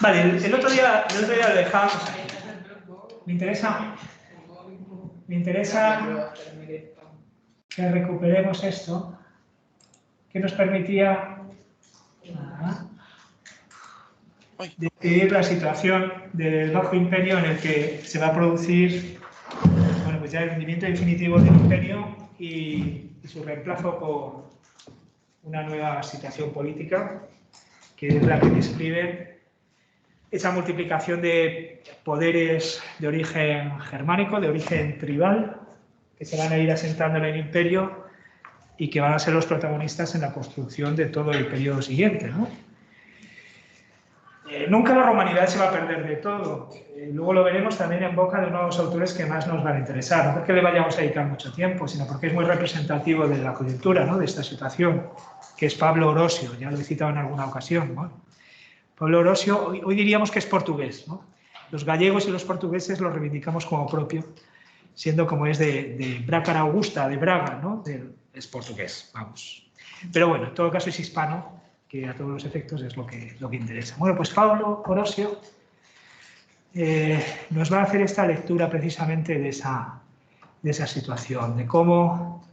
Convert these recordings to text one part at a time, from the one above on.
Vale, el otro día lo dejamos ahí. Me interesa que recuperemos esto, que nos permitía describir la situación del Bajo Imperio en el que se va a producir, bueno, pues ya el hundimiento definitivo del imperio y su reemplazo por una nueva situación política, que es la que describe esa multiplicación de poderes de origen germánico, de origen tribal, que se van a ir asentando en el imperio y que van a ser los protagonistas en la construcción de todo el periodo siguiente, ¿no? Nunca la romanidad se va a perder de todo. Luego lo veremos también en boca de uno de los autores que más nos van a interesar. No porque le vayamos a dedicar mucho tiempo, sino porque es muy representativo de la coyuntura, ¿no?, de esta situación, que es Pablo Orosio. Ya lo he citado en alguna ocasión, ¿no? Pablo Orosio, hoy diríamos que es portugués, ¿no? Los gallegos y los portugueses lo reivindicamos como propio, siendo como es de Brácara Augusta, de Braga, ¿no? Es portugués, vamos. Pero bueno, en todo caso es hispano, que a todos los efectos es lo que interesa. Bueno, pues Pablo Orosio nos va a hacer esta lectura precisamente de esa situación, de cómo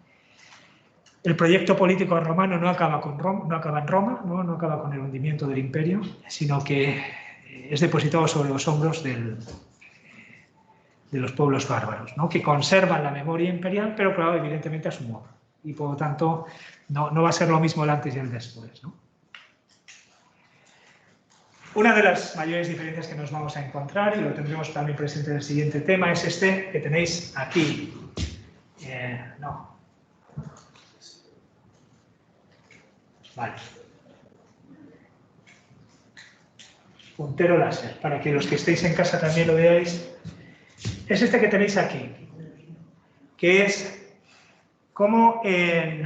el proyecto político romano no acaba en Roma, no acaba con el hundimiento del imperio, sino que es depositado sobre los hombros de los pueblos bárbaros, ¿no?, que conservan la memoria imperial, pero claro, evidentemente a su modo. Y por lo tanto, no va a ser lo mismo el antes y el después, ¿no? Una de las mayores diferencias que nos vamos a encontrar, y lo tendremos también presente en el siguiente tema, es este que tenéis aquí. Vale. Puntero láser, para que los que estéis en casa también lo veáis. Es este que tenéis aquí, que es como en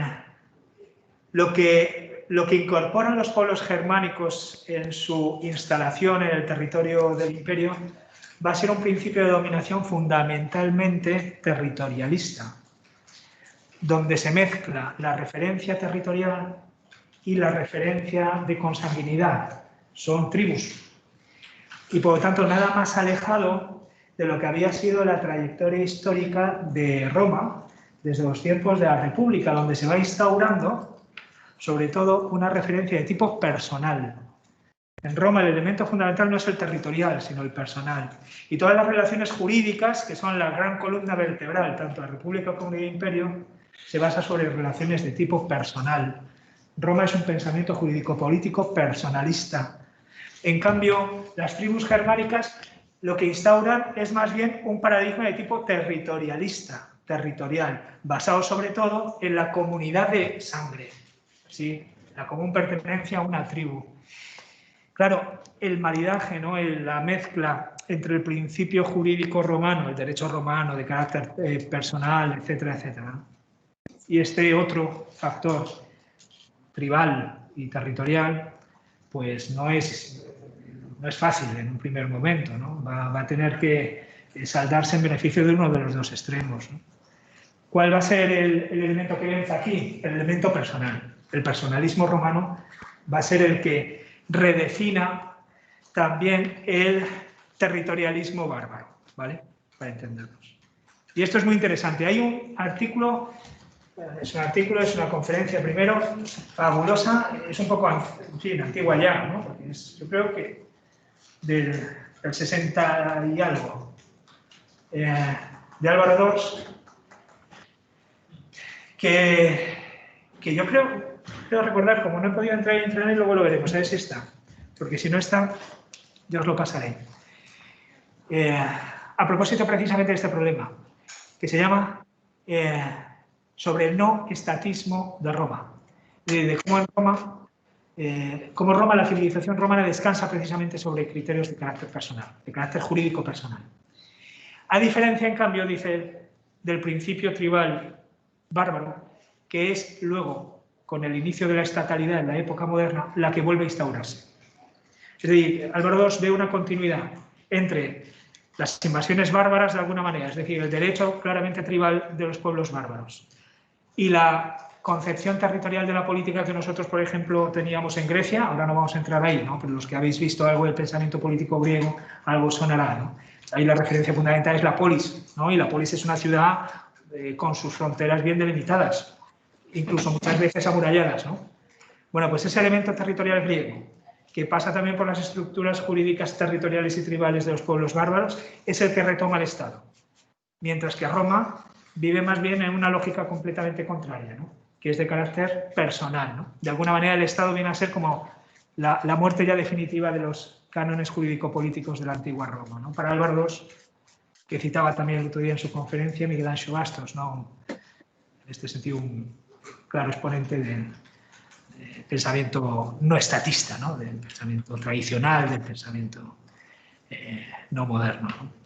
lo que incorporan los pueblos germánicos en su instalación en el territorio del imperio va a ser un principio de dominación fundamentalmente territorialista, donde se mezcla la referencia territorial y la referencia de consanguinidad. Son tribus. Y por lo tanto, nada más alejado de lo que había sido la trayectoria histórica de Roma desde los tiempos de la República, donde se va instaurando sobre todo una referencia de tipo personal. En Roma el elemento fundamental no es el territorial, sino el personal. Y todas las relaciones jurídicas, que son la gran columna vertebral, tanto de la República como del Imperio, se basa sobre relaciones de tipo personal. Roma es un pensamiento jurídico-político personalista. En cambio, las tribus germánicas lo que instauran es más bien un paradigma de tipo territorialista, territorial, basado sobre todo en la comunidad de sangre. ¿Sí? La común pertenencia a una tribu. Claro, el maridaje, ¿no?, la mezcla entre el principio jurídico romano, el derecho romano de carácter personal, etcétera, etcétera, y este otro factor tribal y territorial, pues no es fácil en un primer momento, ¿no? Va a tener que saldarse en beneficio de uno de los dos extremos, ¿no? ¿Cuál va a ser el elemento que vence aquí? El elemento personal. El personalismo romano va a ser el que redefina también el territorialismo bárbaro, ¿vale? Para entendernos. Y esto es muy interesante. Hay un artículo, es una conferencia primero, fabulosa, es un poco, en fin, antigua ya, ¿no? Porque yo creo que del 60 y algo, de Álvaro Dors, que yo creo recordar, como no he podido entrar en él, luego lo veremos, a ver si está, porque si no está, yo os lo pasaré. A propósito precisamente de este problema, que se llama sobre el no estatismo de Roma, de cómo en Roma, la civilización romana descansa precisamente sobre criterios de carácter personal, de carácter jurídico personal. A diferencia, en cambio, dice, del principio tribal bárbaro, que es luego, con el inicio de la estatalidad en la época moderna, la que vuelve a instaurarse. Es decir, Álvaro II ve una continuidad entre las invasiones bárbaras de alguna manera, es decir, el derecho claramente tribal de los pueblos bárbaros, y la concepción territorial de la política que nosotros, por ejemplo, teníamos en Grecia, ahora no vamos a entrar ahí, ¿no? Pero los que habéis visto algo del pensamiento político griego, algo sonará, ¿no? Ahí la referencia fundamental es la polis, ¿no? Y la polis es una ciudad con sus fronteras bien delimitadas, incluso muchas veces amuralladas, ¿no? Bueno, pues ese elemento territorial griego, que pasa también por las estructuras jurídicas territoriales y tribales de los pueblos bárbaros, es el que retoma el Estado. Mientras que Roma vive más bien en una lógica completamente contraria, ¿no? Que es de carácter personal, ¿no? De alguna manera el Estado viene a ser como la muerte ya definitiva de los cánones jurídico-políticos de la antigua Roma, ¿no? Para Álvaro II, que citaba también el otro día en su conferencia Miguel Anxo Bastos, ¿no? En este sentido un claro exponente del pensamiento no estatista, ¿no? Del pensamiento tradicional, del pensamiento no moderno, ¿no?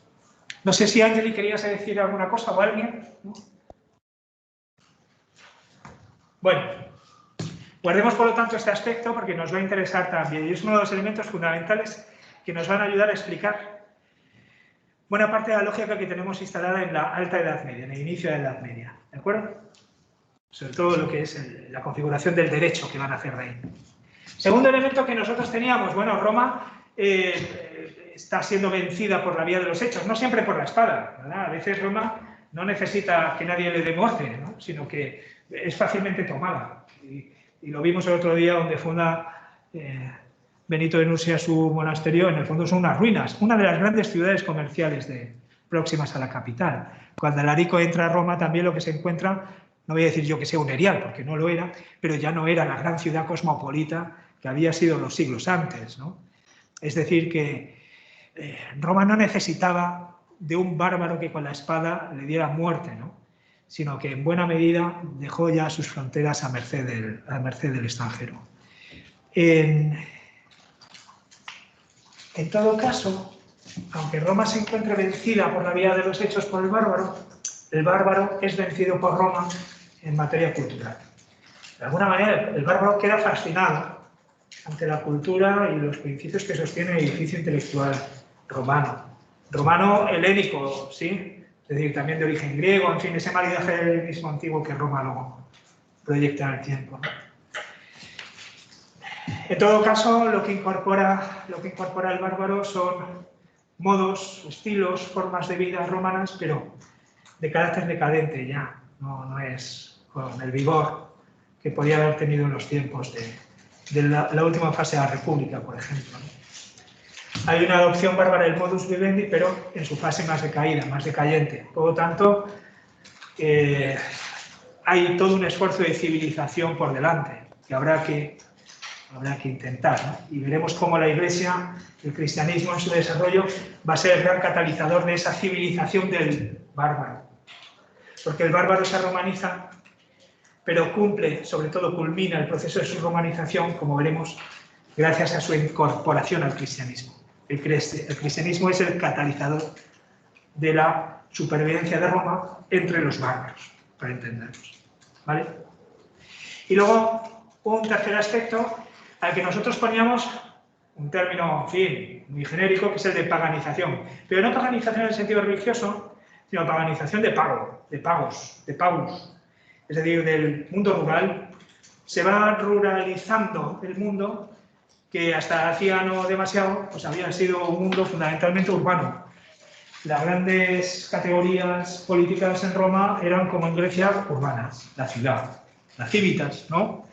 No sé si Ángeli querías decir alguna cosa o alguien, ¿no? Bueno, guardemos por lo tanto este aspecto porque nos va a interesar también y es uno de los elementos fundamentales que nos van a ayudar a explicar buena parte de la lógica que tenemos instalada en la Alta Edad Media, en el inicio de la Edad Media, ¿de acuerdo? Sobre todo lo que es la configuración del derecho que van a hacer de ahí. Segundo elemento que nosotros teníamos, bueno, Roma está siendo vencida por la vía de los hechos, no siempre por la espada, ¿verdad? A veces Roma no necesita que nadie le dé muerte, ¿no? Sino que es fácilmente tomada. Y lo vimos el otro día donde funda Benito de Nursia su monasterio, en el fondo son unas ruinas, una de las grandes ciudades comerciales próximas a la capital. Cuando Alarico entra a Roma también lo que se encuentra, no voy a decir yo que sea un erial, porque no lo era, pero ya no era la gran ciudad cosmopolita que había sido los siglos antes, ¿no? Es decir, que Roma no necesitaba de un bárbaro que con la espada le diera muerte, ¿no? Sino que en buena medida dejó ya sus fronteras a merced del extranjero. En todo caso, aunque Roma se encuentre vencida por la vía de los hechos por el bárbaro es vencido por Roma en materia cultural. De alguna manera, el bárbaro queda fascinado ante la cultura y los principios que sostiene el edificio intelectual romano. Romano helénico, ¿sí? Es decir, también de origen griego, en fin, ese maridaje del helenismo antiguo que Roma luego proyecta en el tiempo, ¿no? En todo caso, lo que incorpora el bárbaro son modos, estilos, formas de vida romanas, pero de carácter decadente ya, no es con el vigor que podía haber tenido en los tiempos de la última fase de la República, por ejemplo, ¿no? Hay una adopción bárbara del modus vivendi, pero en su fase más decaída, más decayente. Por lo tanto, hay todo un esfuerzo de civilización por delante, que habrá que intentar, ¿no? Y veremos cómo la Iglesia, el cristianismo en su desarrollo, va a ser el gran catalizador de esa civilización del bárbaro. Porque el bárbaro se romaniza, pero sobre todo culmina el proceso de su romanización, como veremos, gracias a su incorporación al cristianismo. El cristianismo es el catalizador de la supervivencia de Roma entre los bárbaros, para entendernos, ¿vale? Y luego, un tercer aspecto al que nosotros poníamos un término, en fin, muy genérico, que es el de paganización. Pero no paganización en el sentido religioso, sino paganización de pagos. Es decir, del mundo rural. Se va ruralizando el mundo que hasta hacía no demasiado, pues había sido un mundo fundamentalmente urbano. Las grandes categorías políticas en Roma eran, como en Grecia, urbanas, la ciudad, las civitas, ¿no?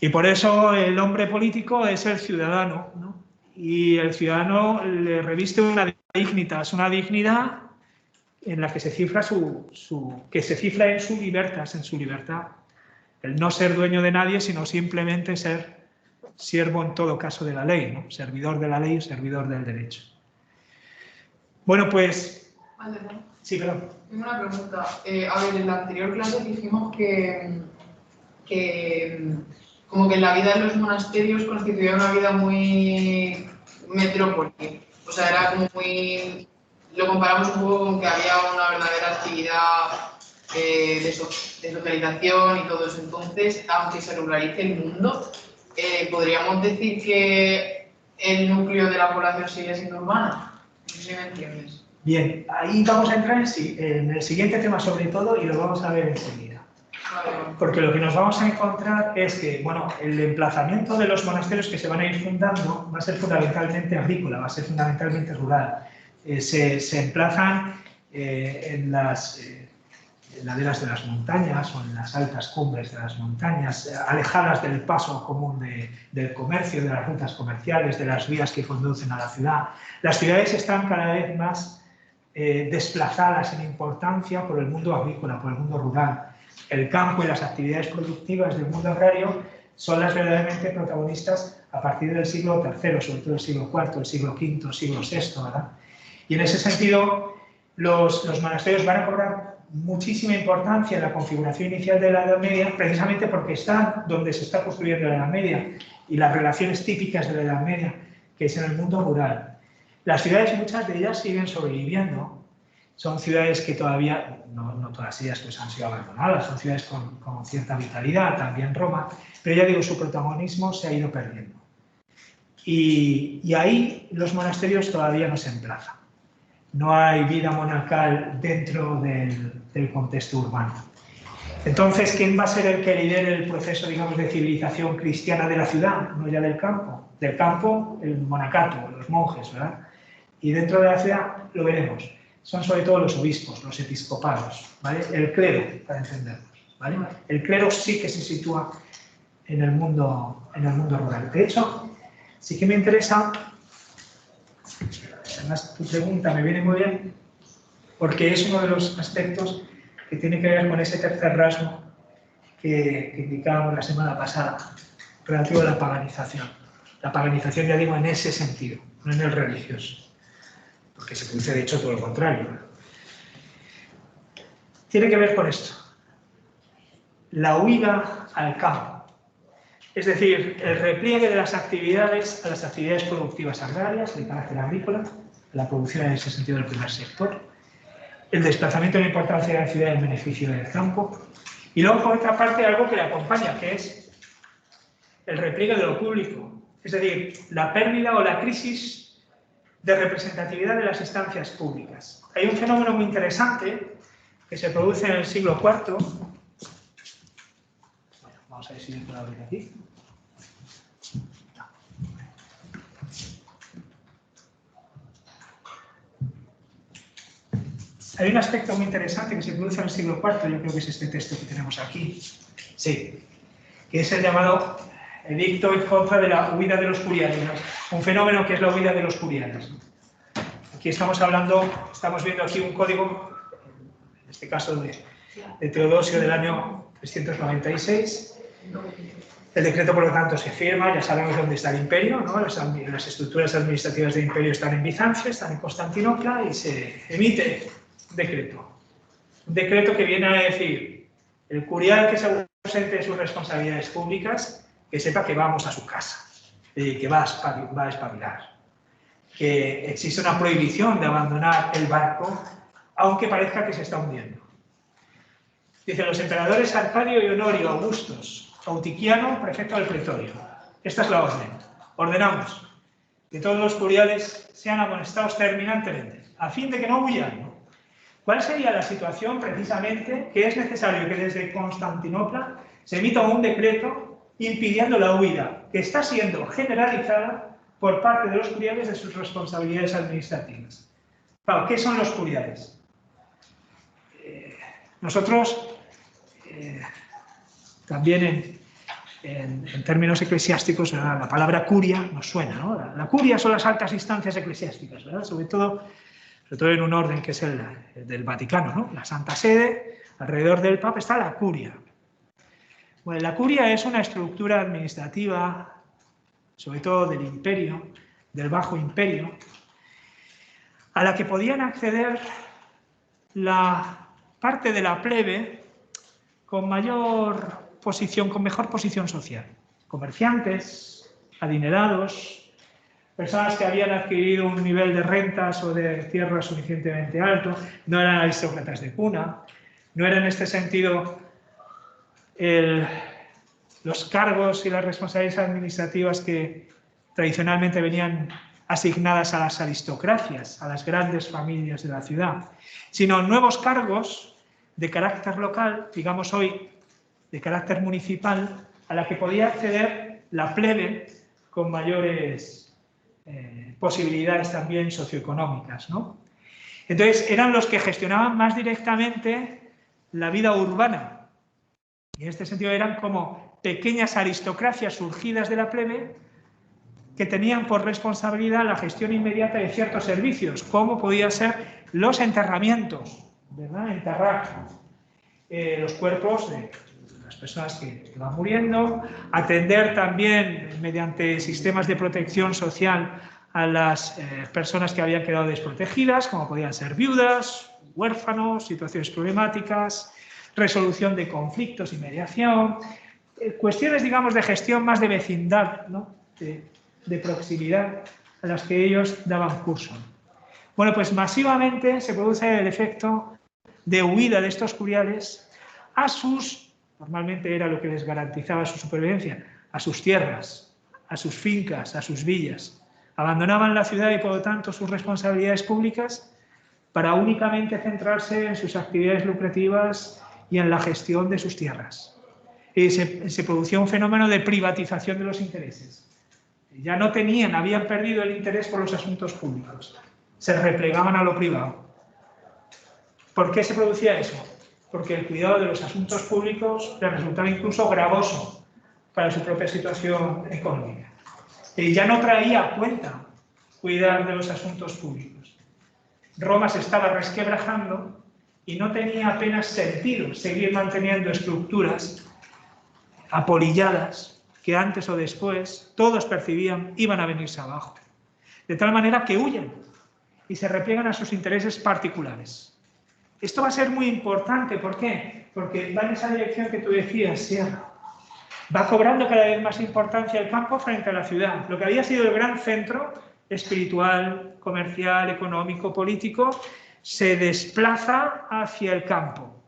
Y por eso el hombre político es el ciudadano, ¿no? Y el ciudadano le reviste una dignitas, una dignidad en la que se cifra que se cifra en su libertad. El no ser dueño de nadie, sino simplemente ser siervo en todo caso de la ley, ¿no? Servidor de la ley, servidor del derecho. Bueno, pues... Sí, perdón. Tengo una pregunta. A ver, en la anterior clase dijimos que como que la vida en los monasterios constituía una vida muy metrópoli. O sea, era como muy... Lo comparamos un poco con que había una verdadera actividad de socialización y todo eso. Entonces, aunque se ruralice el mundo, ¿podríamos decir que el núcleo de la población sigue siendo urbana? No sé si me entiendes. Bien, ahí vamos a entrar en el siguiente tema sobre todo y lo vamos a ver enseguida. Porque lo que nos vamos a encontrar es que, bueno, el emplazamiento de los monasterios que se van a ir fundando va a ser fundamentalmente agrícola, va a ser fundamentalmente rural. Se emplazan en las laderas de las montañas o en las altas cumbres de las montañas, alejadas del paso común del comercio, de las rutas comerciales, de las vías que conducen a la ciudad. Las ciudades están cada vez más desplazadas en importancia por el mundo agrícola, por el mundo rural. El campo y las actividades productivas del mundo agrario son las verdaderamente protagonistas a partir del siglo III, sobre todo el siglo IV, el siglo V, el siglo VI, ¿verdad? Y en ese sentido, los monasterios van a cobrar muchísima importancia en la configuración inicial de la Edad Media, precisamente porque están donde se está construyendo la Edad Media y las relaciones típicas de la Edad Media, que es en el mundo rural. Las ciudades, muchas de ellas siguen sobreviviendo. Son ciudades que todavía, no todas ellas pues han sido abandonadas, son ciudades con cierta vitalidad, también Roma, pero ya digo, su protagonismo se ha ido perdiendo. Y ahí los monasterios todavía no se emplazan. No hay vida monarcal dentro del contexto urbano. Entonces, ¿quién va a ser el que lidere el proceso, digamos, de civilización cristiana de la ciudad, no ya del campo? Del campo, el monacato, los monjes, ¿verdad? Y dentro de la ciudad lo veremos. Son sobre todo los obispos, los episcopados, ¿vale? El clero, para entendernos, ¿vale? El clero sí que se sitúa en el mundo rural. De hecho, sí que me interesa, además tu pregunta me viene muy bien, porque es uno de los aspectos que tiene que ver con ese tercer rasgo que indicábamos la semana pasada, relativo a la paganización. La paganización, ya digo, en ese sentido, no en el religioso. Porque se produce, de hecho, todo lo contrario. Tiene que ver con esto. La huida al campo. Es decir, el repliegue de las actividades a las actividades productivas agrarias, de carácter agrícola, la producción en ese sentido del primer sector, el desplazamiento de la importancia de la ciudad en beneficio del campo, y luego, por otra parte, algo que le acompaña, que es el repliegue de lo público. Es decir, la pérdida o la crisis de representatividad de las instancias públicas. Hay un fenómeno muy interesante que se produce en el siglo IV. Bueno, vamos a ver si yo puedo abrir aquí. Hay un aspecto muy interesante que se produce en el siglo IV, yo creo que es este texto que tenemos aquí. Sí, que es el llamado edicto en contra de la huida de los curiales, un fenómeno que es la huida de los curiales. Aquí estamos viendo aquí un código, en este caso de Teodosio del año 396. El decreto, por lo tanto, se firma, ya sabemos dónde está el imperio, ¿no? Las estructuras administrativas del imperio están en Bizancio, están en Constantinopla, y se emite un decreto. Un decreto que viene a decir, el curial que se ausente de sus responsabilidades públicas, que sepa que vamos a su casa, que va a espabilar. Que existe una prohibición de abandonar el barco, aunque parezca que se está hundiendo. Dicen los emperadores Arcadio y Honorio Augustos, Autiquiano, prefecto del pretorio. Esta es la orden. Ordenamos que todos los curiales sean amonestados terminantemente, a fin de que no huyan, ¿no? ¿Cuál sería la situación, precisamente, que es necesario que desde Constantinopla se emita un decreto impidiendo la huida, que está siendo generalizada por parte de los curiales de sus responsabilidades administrativas? Claro, ¿qué son los curiales? Nosotros, también en términos eclesiásticos, ¿verdad? La palabra curia nos suena, ¿no? La curia son las altas instancias eclesiásticas, ¿verdad? Sobre todo en un orden que es el del Vaticano, ¿no? La Santa Sede, alrededor del Papa está la curia. Bueno, la curia es una estructura administrativa, sobre todo del imperio, del Bajo Imperio, a la que podían acceder la parte de la plebe con mayor posición, con mejor posición social. Comerciantes, adinerados, personas que habían adquirido un nivel de rentas o de tierras suficientemente alto, no eran aristócratas de cuna, no eran en este sentido los cargos y las responsabilidades administrativas que tradicionalmente venían asignadas a las aristocracias, a las grandes familias de la ciudad, sino nuevos cargos de carácter local, digamos hoy, de carácter municipal a la que podía acceder la plebe con mayores posibilidades también socioeconómicas, ¿no? Entonces, eran los que gestionaban más directamente la vida urbana. Y en este sentido eran como pequeñas aristocracias surgidas de la plebe que tenían por responsabilidad la gestión inmediata de ciertos servicios, como podían ser los enterramientos, ¿verdad? Enterrar los cuerpos de las personas que van muriendo, atender también mediante sistemas de protección social a las personas que habían quedado desprotegidas, como podían ser viudas, huérfanos, situaciones problemáticas, resolución de conflictos y mediación, cuestiones, digamos, de gestión más de vecindad, ¿no? de proximidad a las que ellos daban curso. Bueno, pues masivamente se produce el efecto de huida de estos curiales a sus, normalmente era lo que les garantizaba su supervivencia, a sus tierras, a sus fincas, a sus villas. Abandonaban la ciudad y, por lo tanto, sus responsabilidades públicas para únicamente centrarse en sus actividades lucrativas y en la gestión de sus tierras. Y se producía un fenómeno de privatización de los intereses. Ya no tenían, habían perdido el interés por los asuntos públicos. Se replegaban a lo privado. ¿Por qué se producía eso? Porque el cuidado de los asuntos públicos les resultaba incluso gravoso para su propia situación económica. Y ya no traía a cuenta cuidar de los asuntos públicos. Roma se estaba resquebrajando y no tenía apenas sentido seguir manteniendo estructuras apolilladas que antes o después todos percibían iban a venirse abajo. De tal manera que huyen y se repliegan a sus intereses particulares. Esto va a ser muy importante, ¿por qué? Porque va en esa dirección que tú decías, Sierra. Va cobrando cada vez más importancia el campo frente a la ciudad. Lo que había sido el gran centro espiritual, comercial, económico, político, se desplaza hacia el campo.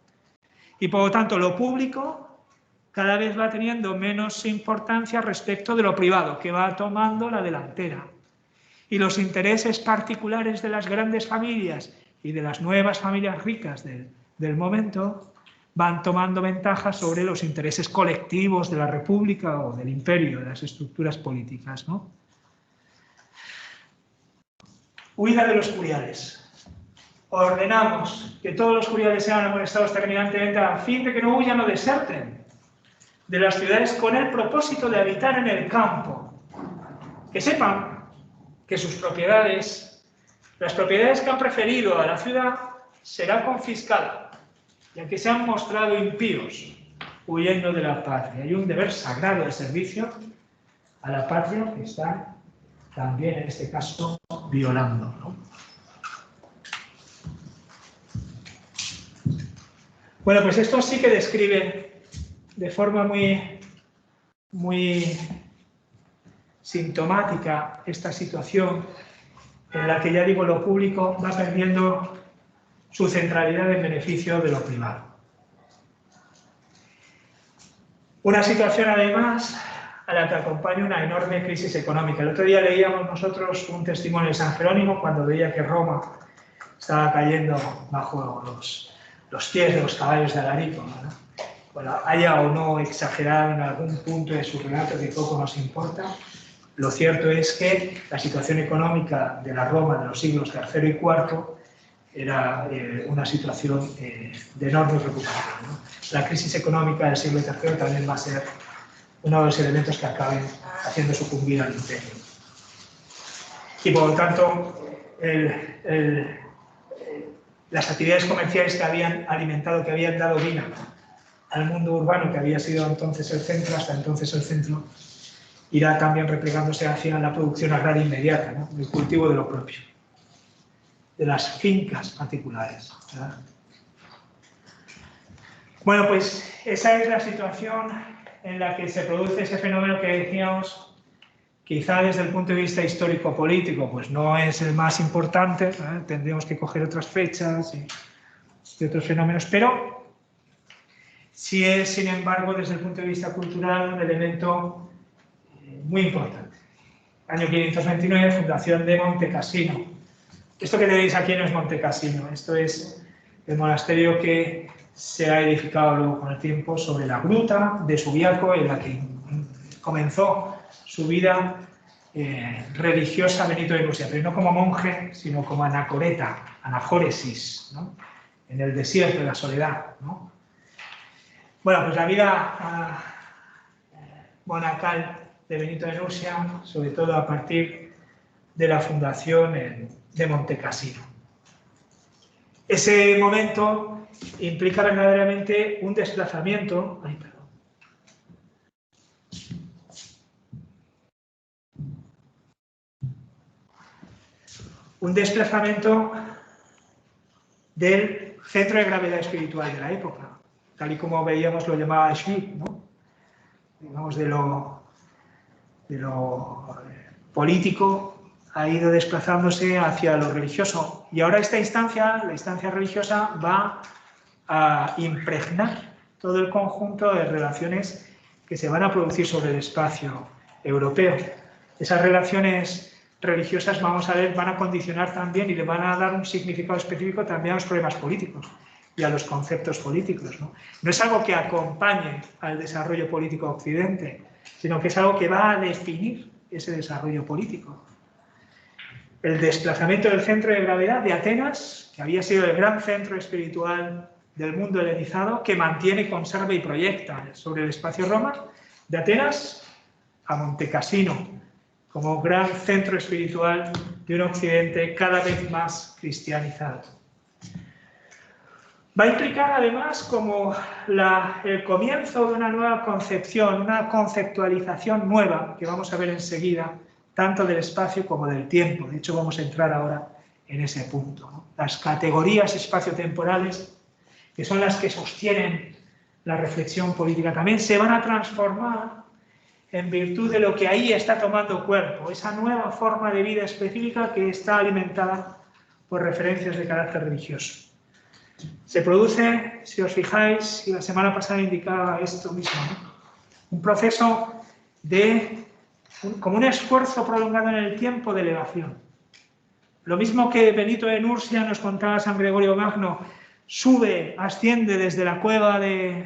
Y por lo tanto, lo público cada vez va teniendo menos importancia respecto de lo privado, que va tomando la delantera. Y los intereses particulares de las grandes familias y de las nuevas familias ricas del momento van tomando ventaja sobre los intereses colectivos de la República o del Imperio, de las estructuras políticas, ¿no? Huida de los curiales. Ordenamos que todos los curiales sean amonestados terminantemente a fin de que no huyan o deserten de las ciudades con el propósito de habitar en el campo. Que sepan que sus propiedades, las propiedades que han preferido a la ciudad, serán confiscadas, ya que se han mostrado impíos, huyendo de la patria. Hay un deber sagrado de servicio a la patria que está también, en este caso, violando, ¿no? Bueno, pues esto sí que describe de forma muy sintomática esta situación en la que, ya digo, lo público va perdiendo su centralidad en beneficio de lo privado. Una situación, además, a la que acompaña una enorme crisis económica. El otro día leíamos nosotros un testimonio de San Jerónimo cuando veía que Roma estaba cayendo bajo los pies de los caballos de Alarico, ¿no? Bueno, haya o no exagerado en algún punto de su relato, que poco nos importa, lo cierto es que la situación económica de la Roma de los siglos III y IV era una situación de enorme preocupación, ¿no? La crisis económica del siglo III también va a ser uno de los elementos que acaben haciendo sucumbir al imperio. Y por lo tanto, las actividades comerciales que habían alimentado, que habían dado vida al mundo urbano, que había sido entonces el centro, hasta entonces el centro, irá también replegándose hacia la producción agraria inmediata, ¿no? El cultivo de lo propio, de las fincas particulares, ¿verdad? Bueno, pues esa es la situación en la que se produce ese fenómeno que decíamos, quizá desde el punto de vista histórico-político, pues no es el más importante, ¿eh? Tendríamos que coger otras fechas y otros fenómenos, pero sí es, sin embargo, desde el punto de vista cultural, un elemento muy importante. Año 529, fundación de Monte Cassino. Esto que tenéis aquí no es Monte Cassino, esto es el monasterio que se ha edificado luego con el tiempo sobre la gruta de Subiaco, en la que comenzó su vida religiosa Benito de Nursia, pero no como monje, sino como anacoreta, anajóresis, ¿no? En el desierto de la soledad, ¿no? Bueno, pues la vida monacal de Benito de Nursia, sobre todo a partir de la fundación de Montecassino. Ese momento implica verdaderamente un desplazamiento. Ay, perdón. Un desplazamiento del centro de gravedad espiritual de la época, tal y como veíamos lo llamaba Schmidt, ¿no? Digamos, de lo político ha ido desplazándose hacia lo religioso. Y ahora esta instancia, la instancia religiosa, va a impregnar todo el conjunto de relaciones que se van a producir sobre el espacio europeo. Esas relaciones religiosas, vamos a ver, van a condicionar también y le van a dar un significado específico también a los problemas políticos y a los conceptos políticos, ¿no? No es algo que acompañe al desarrollo político de Occidente, sino que es algo que va a definir ese desarrollo político. El desplazamiento del centro de gravedad de Atenas, que había sido el gran centro espiritual del mundo helenizado, que mantiene, conserva y proyecta sobre el espacio Roma, de Atenas a Montecassino, como gran centro espiritual de un Occidente cada vez más cristianizado. Va a implicar además como el comienzo de una nueva concepción, una conceptualización nueva, que vamos a ver enseguida, tanto del espacio como del tiempo. De hecho, vamos a entrar ahora en ese punto, ¿no? Las categorías espaciotemporales, que son las que sostienen la reflexión política, también se van a transformar en virtud de lo que ahí está tomando cuerpo, esa nueva forma de vida específica que está alimentada por referencias de carácter religioso. Se produce, si os fijáis, y la semana pasada indicaba esto mismo, ¿no? Un proceso como un esfuerzo prolongado en el tiempo de elevación. Lo mismo que Benito de Nursia nos contaba San Gregorio Magno, asciende desde la cueva de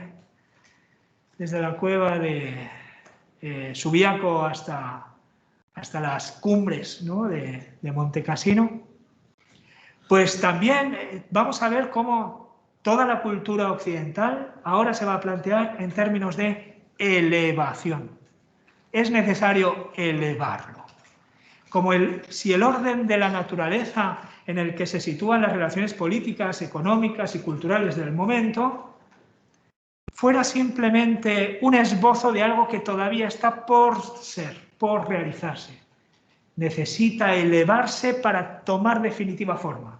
Subiaco hasta las cumbres, ¿no?, de Montecassino, pues también vamos a ver cómo toda la cultura occidental ahora se va a plantear en términos de elevación. Es necesario elevarlo. Como si el orden de la naturaleza en el que se sitúan las relaciones políticas, económicas y culturales del momento fuera simplemente un esbozo de algo que todavía está por ser, por realizarse. Necesita elevarse para tomar definitiva forma.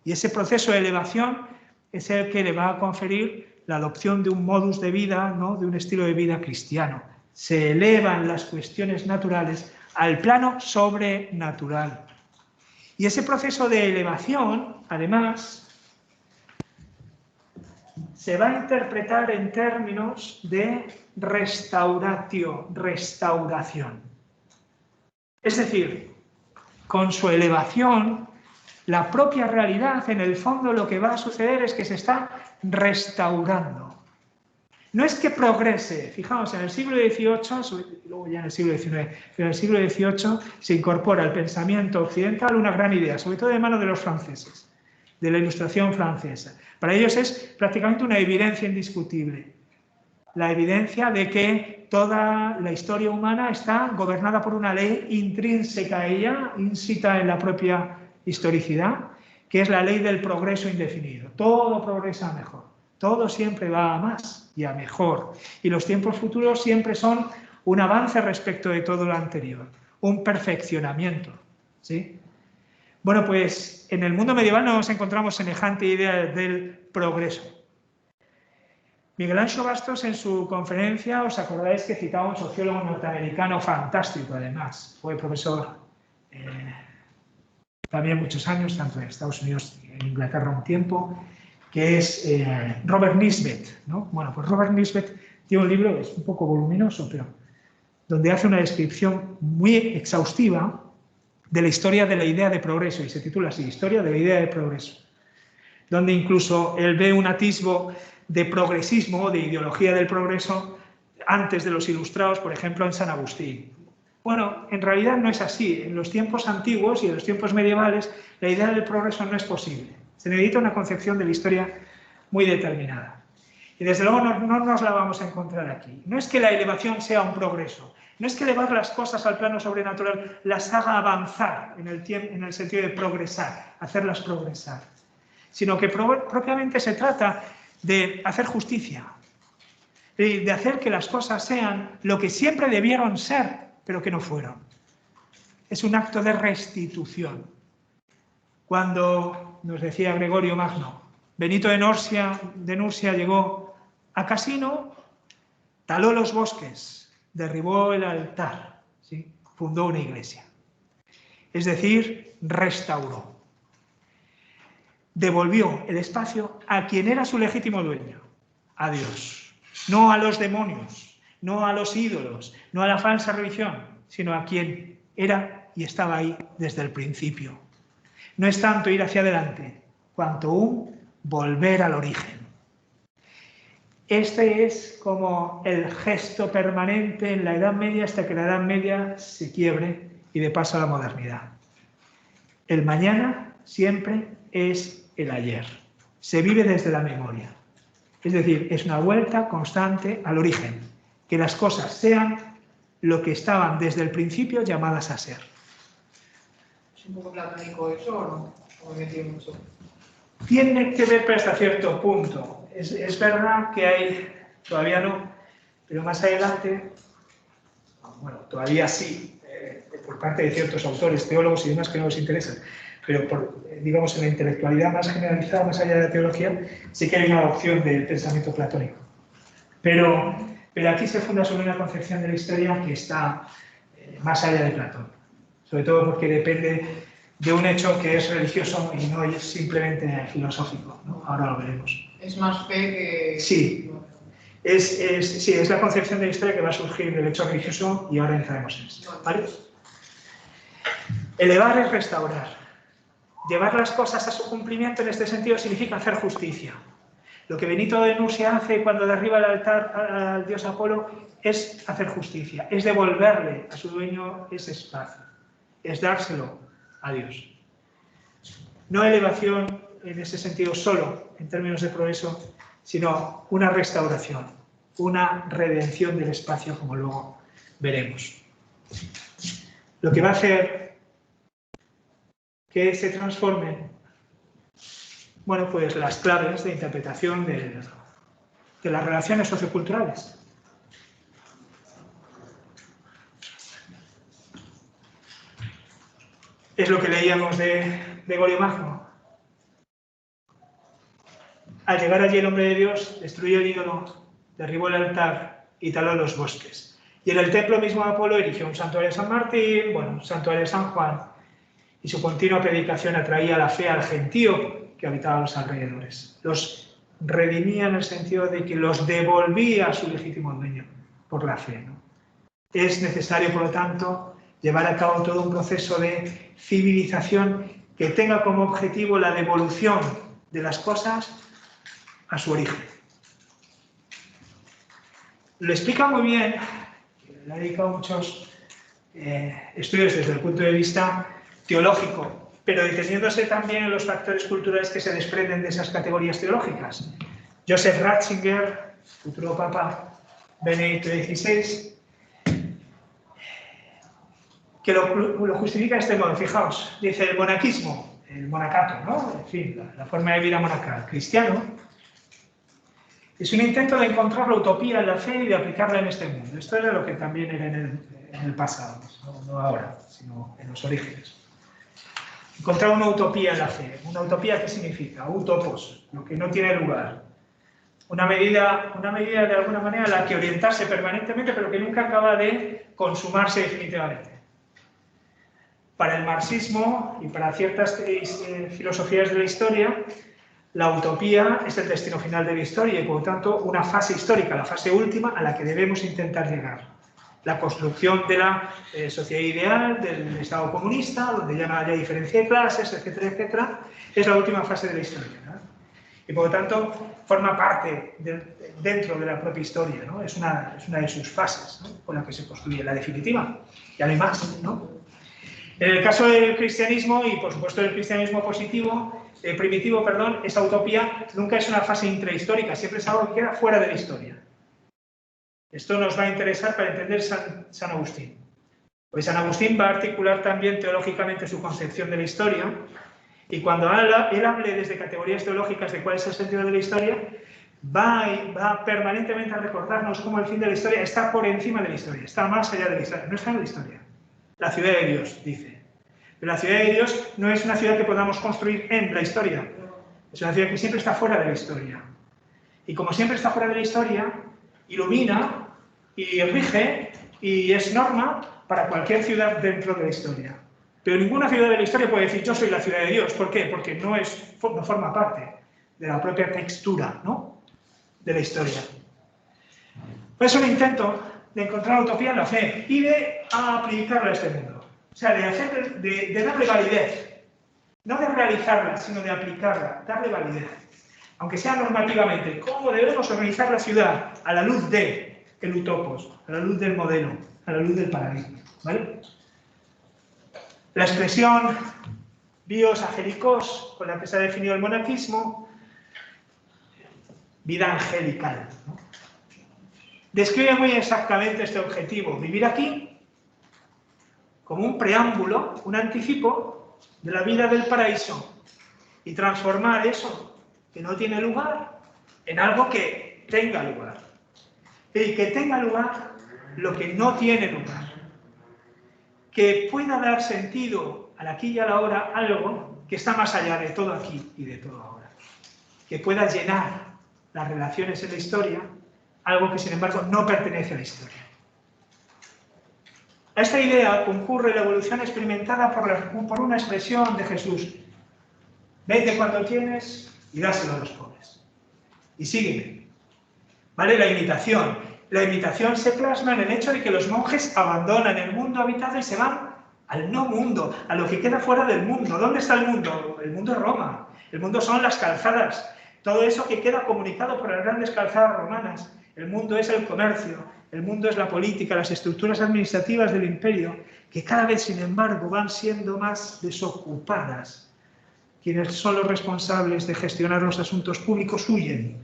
Y ese proceso de elevación es el que le va a conferir la adopción de un modus de vida, ¿no?, de un estilo de vida cristiano. Se elevan las cuestiones naturales al plano sobrenatural. Y ese proceso de elevación, además, se va a interpretar en términos de restauración. Es decir, con su elevación, la propia realidad, en el fondo, lo que va a suceder es que se está restaurando. No es que progrese. Fijaos, en el siglo XVIII, luego ya en el siglo XIX, pero en el siglo XVIII se incorpora al pensamiento occidental una gran idea, sobre todo de mano de los franceses, de la Ilustración francesa. Para ellos es prácticamente una evidencia indiscutible. La evidencia de que toda la historia humana está gobernada por una ley intrínseca a ella, ínsita en la propia historicidad, que es la ley del progreso indefinido. Todo progresa a mejor. Todo siempre va a más y a mejor. Y los tiempos futuros siempre son un avance respecto de todo lo anterior, un perfeccionamiento, ¿sí? Bueno, pues en el mundo medieval nos encontramos semejante idea del progreso. Miguel Anxo Bastos, en su conferencia, os acordáis que citaba a un sociólogo norteamericano fantástico, además. Fue profesor también muchos años, tanto en Estados Unidos y en Inglaterra un tiempo, que es Robert Nisbet, ¿no? Bueno, pues Robert Nisbet tiene un libro, es un poco voluminoso, pero donde hace una descripción muy exhaustiva de la historia de la idea de progreso, y se titula así, Historia de la idea de progreso. donde incluso él ve un atisbo de progresismo, de ideología del progreso, antes de los ilustrados, por ejemplo, en San Agustín. Bueno, en realidad no es así. En los tiempos antiguos y en los tiempos medievales, la idea del progreso no es posible. Se necesita una concepción de la historia muy determinada. Y desde luego no nos la vamos a encontrar aquí. No es que la elevación sea un progreso, no es que elevar las cosas al plano sobrenatural las haga avanzar en el sentido de progresar, hacerlas progresar, sino que propiamente se trata de hacer justicia, de hacer que las cosas sean lo que siempre debieron ser, pero que no fueron. Es un acto de restitución. Cuando, nos decía Gregorio Magno, Benito de Nursia llegó a Casino, taló los bosques, derribó el altar, ¿sí? Fundó una iglesia. Es decir, restauró. Devolvió el espacio a quien era su legítimo dueño, a Dios. No a los demonios, no a los ídolos, no a la falsa religión, sino a quien era y estaba ahí desde el principio. No es tanto ir hacia adelante, cuanto un volver al origen. Este es como el gesto permanente en la Edad Media hasta que la Edad Media se quiebre y de paso a la modernidad. El mañana siempre es el ayer. Se vive desde la memoria. Es decir, es una vuelta constante al origen. Que las cosas sean lo que estaban desde el principio llamadas a ser. ¿Es un poco platónico eso o no? ¿O me metí mucho? Tiene que ver, pero hasta cierto punto. Es verdad que hay, todavía no, pero más adelante, bueno, todavía sí, por parte de ciertos autores, teólogos y demás que no nos interesan, pero digamos en la intelectualidad más generalizada, más allá de la teología, sí que hay una adopción del pensamiento platónico. Pero aquí se funda sobre una concepción de la historia que está más allá de Platón, sobre todo porque depende de un hecho que es religioso y no es simplemente filosófico, ¿no? Ahora lo veremos. Es más fe que... Sí, es la concepción de la historia que va a surgir del hecho religioso y ahora entraremos en esto, ¿vale? Elevar es restaurar. Llevar las cosas a su cumplimiento en este sentido significa hacer justicia. Lo que Benito de Nursia hace cuando derriba el altar al dios Apolo es hacer justicia, es devolverle a su dueño ese espacio, es dárselo a Dios. No elevación en ese sentido solo, en términos de progreso, sino una restauración, una redención del espacio, como luego veremos. Lo que va a hacer que se transformen, bueno, pues las claves de interpretación de las relaciones socioculturales. Es lo que leíamos de Gregorio Magno. Al llegar allí el hombre de Dios, destruyó el ídolo, derribó el altar y taló los bosques. Y en el templo mismo de Apolo erigió un santuario de San Martín, bueno, un santuario de San Juan, y su continua predicación atraía la fe al gentío que habitaba a los alrededores. Los redimía en el sentido de que los devolvía a su legítimo dueño por la fe, ¿no? Es necesario, por lo tanto, llevar a cabo todo un proceso de civilización que tenga como objetivo la devolución de las cosas a su origen. Lo explica muy bien, le ha dedicado muchos estudios desde el punto de vista teológico, pero deteniéndose también en los factores culturales que se desprenden de esas categorías teológicas. Joseph Ratzinger, futuro Papa Benedicto XVI, que lo justifica de este modo. Fijaos, dice el monaquismo, el monacato, ¿no? En fin, la forma de vida monacal cristiano, es un intento de encontrar la utopía en la fe y de aplicarla en este mundo. Esto era lo que también era en el pasado, no ahora, sino en los orígenes. Encontrar una utopía en la fe. ¿Una utopía qué significa? Utopos, lo que no tiene lugar. Una medida de alguna manera a la que orientarse permanentemente, pero que nunca acaba de consumarse definitivamente. Para el marxismo y para ciertas filosofías de la historia, la utopía es el destino final de la historia y, por lo tanto, una fase histórica, la fase última a la que debemos intentar llegar. La construcción de la sociedad ideal, del Estado comunista, donde ya no haya diferencia de clases, etcétera, etcétera, es la última fase de la historia, ¿no? y por lo tanto forma parte dentro de la propia historia, ¿no? Es una de sus fases, ¿no?, con la que se construye la definitiva, ya no hay más, ¿no? En el caso del cristianismo, y por supuesto del cristianismo primitivo, esa utopía nunca es una fase intrahistórica, siempre es algo que queda fuera de la historia. Esto nos va a interesar para entender San Agustín. Pues San Agustín va a articular también teológicamente su concepción de la historia, y cuando él hable desde categorías teológicas de cuál es el sentido de la historia, va permanentemente a recordarnos cómo el fin de la historia está por encima de la historia, está más allá de la historia, no está en la historia. La ciudad de Dios, dice. Pero la ciudad de Dios no es una ciudad que podamos construir en la historia, es una ciudad que siempre está fuera de la historia. Y como siempre está fuera de la historia, ilumina y rige y es norma para cualquier ciudad dentro de la historia. Pero ninguna ciudad de la historia puede decir yo soy la ciudad de Dios. ¿Por qué? Porque no forma parte de la propia textura, ¿no?, de la historia. Pues es un intento de encontrar utopía en la fe y de aplicarla a este mundo. O sea, de darle validez. No de realizarla, sino de aplicarla, darle validez. Aunque sea normativamente, ¿cómo debemos organizar la ciudad a la luz del utopos, a la luz del modelo, a la luz del paradigma? ¿Vale? La expresión bios angelicos, con la que se ha definido el monaquismo, vida angelical, ¿no?, describe muy exactamente este objetivo: vivir aquí como un preámbulo, un anticipo de la vida del paraíso, y transformar eso que no tiene lugar en algo que tenga lugar, y que tenga lugar lo que no tiene lugar, que pueda dar sentido al aquí y a la ahora algo que está más allá de todo aquí y de todo ahora, que pueda llenar las relaciones en la historia, algo que sin embargo no pertenece a la historia. A esta idea concurre la evolución experimentada por una expresión de Jesús: vende cuanto tienes y dáselo a los pobres, y sígueme. ¿Vale? La imitación se plasma en el hecho de que los monjes abandonan el mundo habitado y se van al no mundo, a lo que queda fuera del mundo. ¿Dónde está el mundo? El mundo es Roma, el mundo son las calzadas, todo eso que queda comunicado por las grandes calzadas romanas. El mundo es el comercio, el mundo es la política, las estructuras administrativas del imperio, que cada vez, sin embargo, van siendo más desocupadas. Quienes son los responsables de gestionar los asuntos públicos huyen.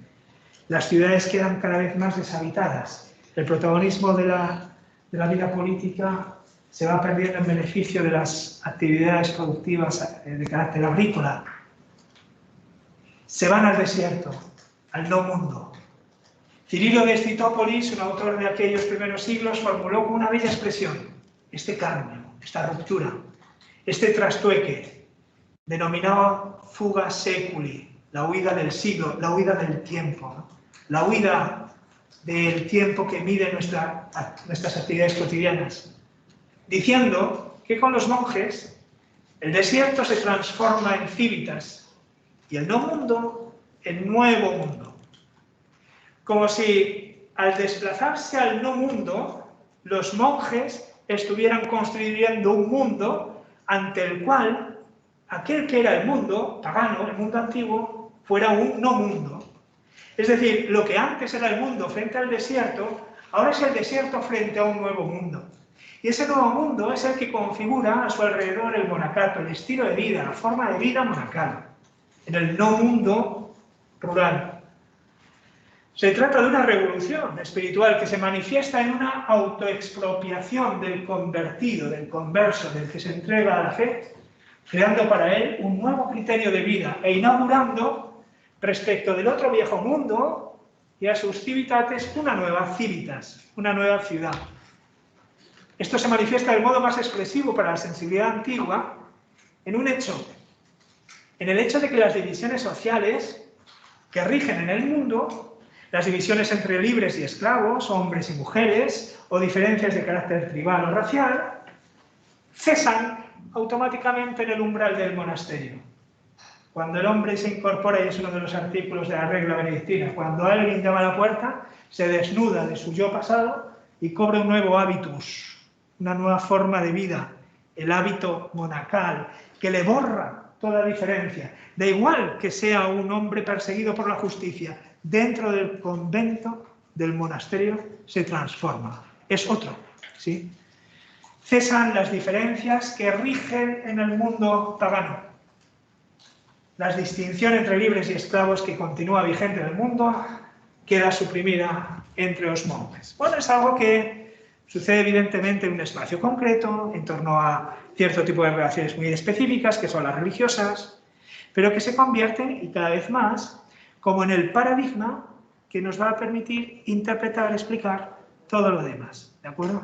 Las ciudades quedan cada vez más deshabitadas. El protagonismo de la vida política se va perdiendo en beneficio de las actividades productivas de carácter agrícola. Se van al desierto, al no mundo. Cirilo de Escitópolis, un autor de aquellos primeros siglos, formuló con una bella expresión este cambio, esta ruptura, este trastueque, denominado fuga seculi, la huida del siglo, la huida del tiempo, ¿no?, la huida del tiempo que mide nuestras actividades cotidianas, diciendo que con los monjes el desierto se transforma en civitas y el no mundo en nuevo mundo. Como si al desplazarse al no mundo, los monjes estuvieran construyendo un mundo ante el cual aquel que era el mundo pagano, el mundo antiguo, fuera un no mundo. Es decir, lo que antes era el mundo frente al desierto, ahora es el desierto frente a un nuevo mundo. Y ese nuevo mundo es el que configura a su alrededor el monacato, el estilo de vida, la forma de vida monacal, en el no mundo rural. Se trata de una revolución espiritual que se manifiesta en una autoexpropiación del convertido, del converso, del que se entrega a la fe, creando para él un nuevo criterio de vida e inaugurando, respecto del otro viejo mundo y a sus civitates, una nueva civitas, una nueva ciudad. Esto se manifiesta del modo más expresivo para la sensibilidad antigua en un hecho, en el hecho de que las divisiones sociales que rigen en el mundo, las divisiones entre libres y esclavos, hombres y mujeres, o diferencias de carácter tribal o racial, cesan automáticamente en el umbral del monasterio. Cuando el hombre se incorpora, y es uno de los artículos de la regla benedictina, cuando alguien llama a la puerta, se desnuda de su yo pasado y cobra un nuevo hábitus, una nueva forma de vida, el hábito monacal, que le borra toda diferencia. Da igual que sea un hombre perseguido por la justicia, dentro del convento, del monasterio, se transforma. Es otro, ¿sí? Cesan las diferencias que rigen en el mundo pagano. La distinción entre libres y esclavos que continúa vigente en el mundo queda suprimida entre los monjes. Bueno, es algo que sucede evidentemente en un espacio concreto, en torno a cierto tipo de relaciones muy específicas, que son las religiosas, pero que se convierten, y cada vez más, como en el paradigma que nos va a permitir interpretar, explicar todo lo demás. ¿De acuerdo?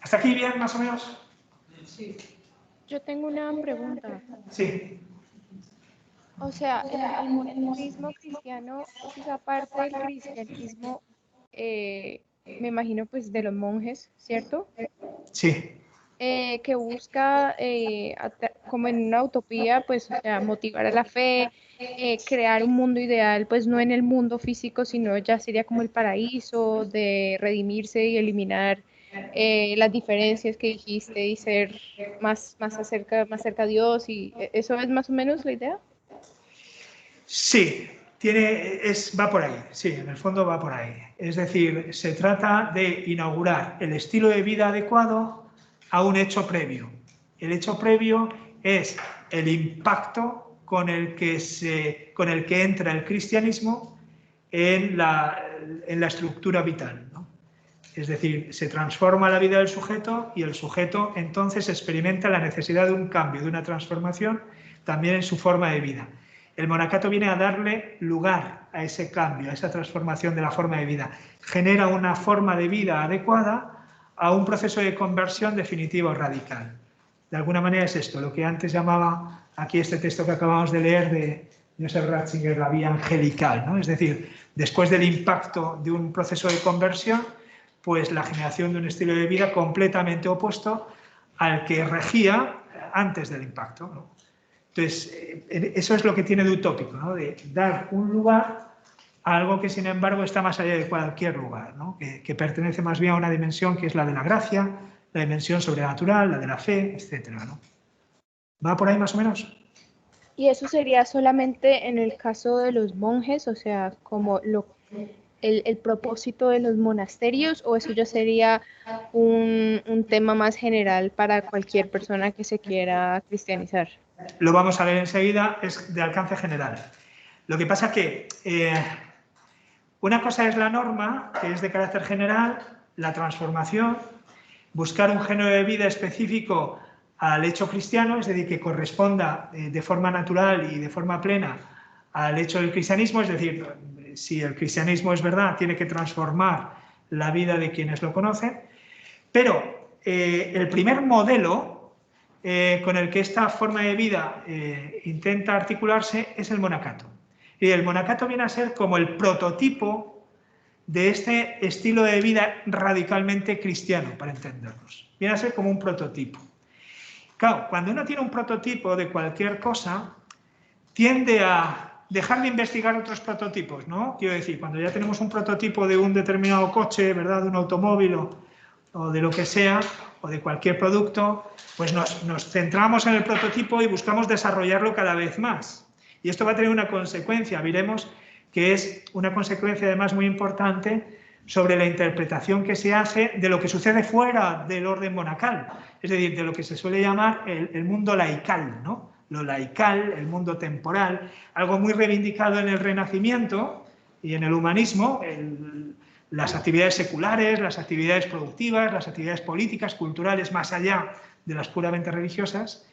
¿Hasta aquí bien, más o menos? Sí. Yo tengo una pregunta. Sí. O sea, el monasterismo cristiano es aparte del cristianismo, me imagino, pues de los monjes, ¿cierto? Sí. Que busca, como en una utopía, pues, o sea, motivar a la fe, crear un mundo ideal, pues no en el mundo físico, sino ya sería como el paraíso, de redimirse y eliminar las diferencias que dijiste y ser más cerca a Dios, y eso es más o menos la idea. Sí, va por ahí, sí, en el fondo va por ahí. Es decir, se trata de inaugurar el estilo de vida adecuado a un hecho previo. El hecho previo es el impacto con el que entra el cristianismo en la estructura vital, ¿no? Es decir, se transforma la vida del sujeto y el sujeto entonces experimenta la necesidad de un cambio, de una transformación también en su forma de vida. El monacato viene a darle lugar a ese cambio, a esa transformación de la forma de vida. Genera una forma de vida adecuada a un proceso de conversión definitivo radical. De alguna manera es esto, lo que antes llamaba aquí este texto que acabamos de leer de Joseph Ratzinger, la vía angelical, ¿no? Es decir, después del impacto de un proceso de conversión, pues la generación de un estilo de vida completamente opuesto al que regía antes del impacto, ¿no? Entonces, eso es lo que tiene de utópico, ¿no? De dar un lugar a algo que, sin embargo, está más allá de cualquier lugar, ¿no? Que pertenece más bien a una dimensión que es la de la gracia, la dimensión sobrenatural, la de la fe, etc., ¿no? ¿Va por ahí más o menos? Y eso sería solamente en el caso de los monjes, o sea, como el propósito de los monasterios, o eso ya sería un tema más general para cualquier persona que se quiera cristianizar. Lo vamos a ver enseguida, es de alcance general. Lo que pasa que una cosa es la norma, que es de carácter general, la transformación, buscar un género de vida específico al hecho cristiano, es decir, que corresponda de forma natural y de forma plena al hecho del cristianismo, es decir, si el cristianismo es verdad, tiene que transformar la vida de quienes lo conocen, pero el primer modelo con el que esta forma de vida intenta articularse es el monacato. Y el monacato viene a ser como el prototipo de este estilo de vida radicalmente cristiano, para entendernos. Viene a ser como un prototipo. Claro, cuando uno tiene un prototipo de cualquier cosa, tiende a dejar de investigar otros prototipos, ¿no? Quiero decir, cuando ya tenemos un prototipo de un determinado coche, ¿verdad?, de un automóvil o de lo que sea, o de cualquier producto, pues nos centramos en el prototipo y buscamos desarrollarlo cada vez más. Y esto va a tener una consecuencia, veremos que es una consecuencia además muy importante sobre la interpretación que se hace de lo que sucede fuera del orden monacal, es decir, de lo que se suele llamar el mundo laical, ¿no? Lo laical, el mundo temporal, algo muy reivindicado en el Renacimiento y en el humanismo, las actividades seculares, las actividades productivas, las actividades políticas, culturales, más allá de las puramente religiosas.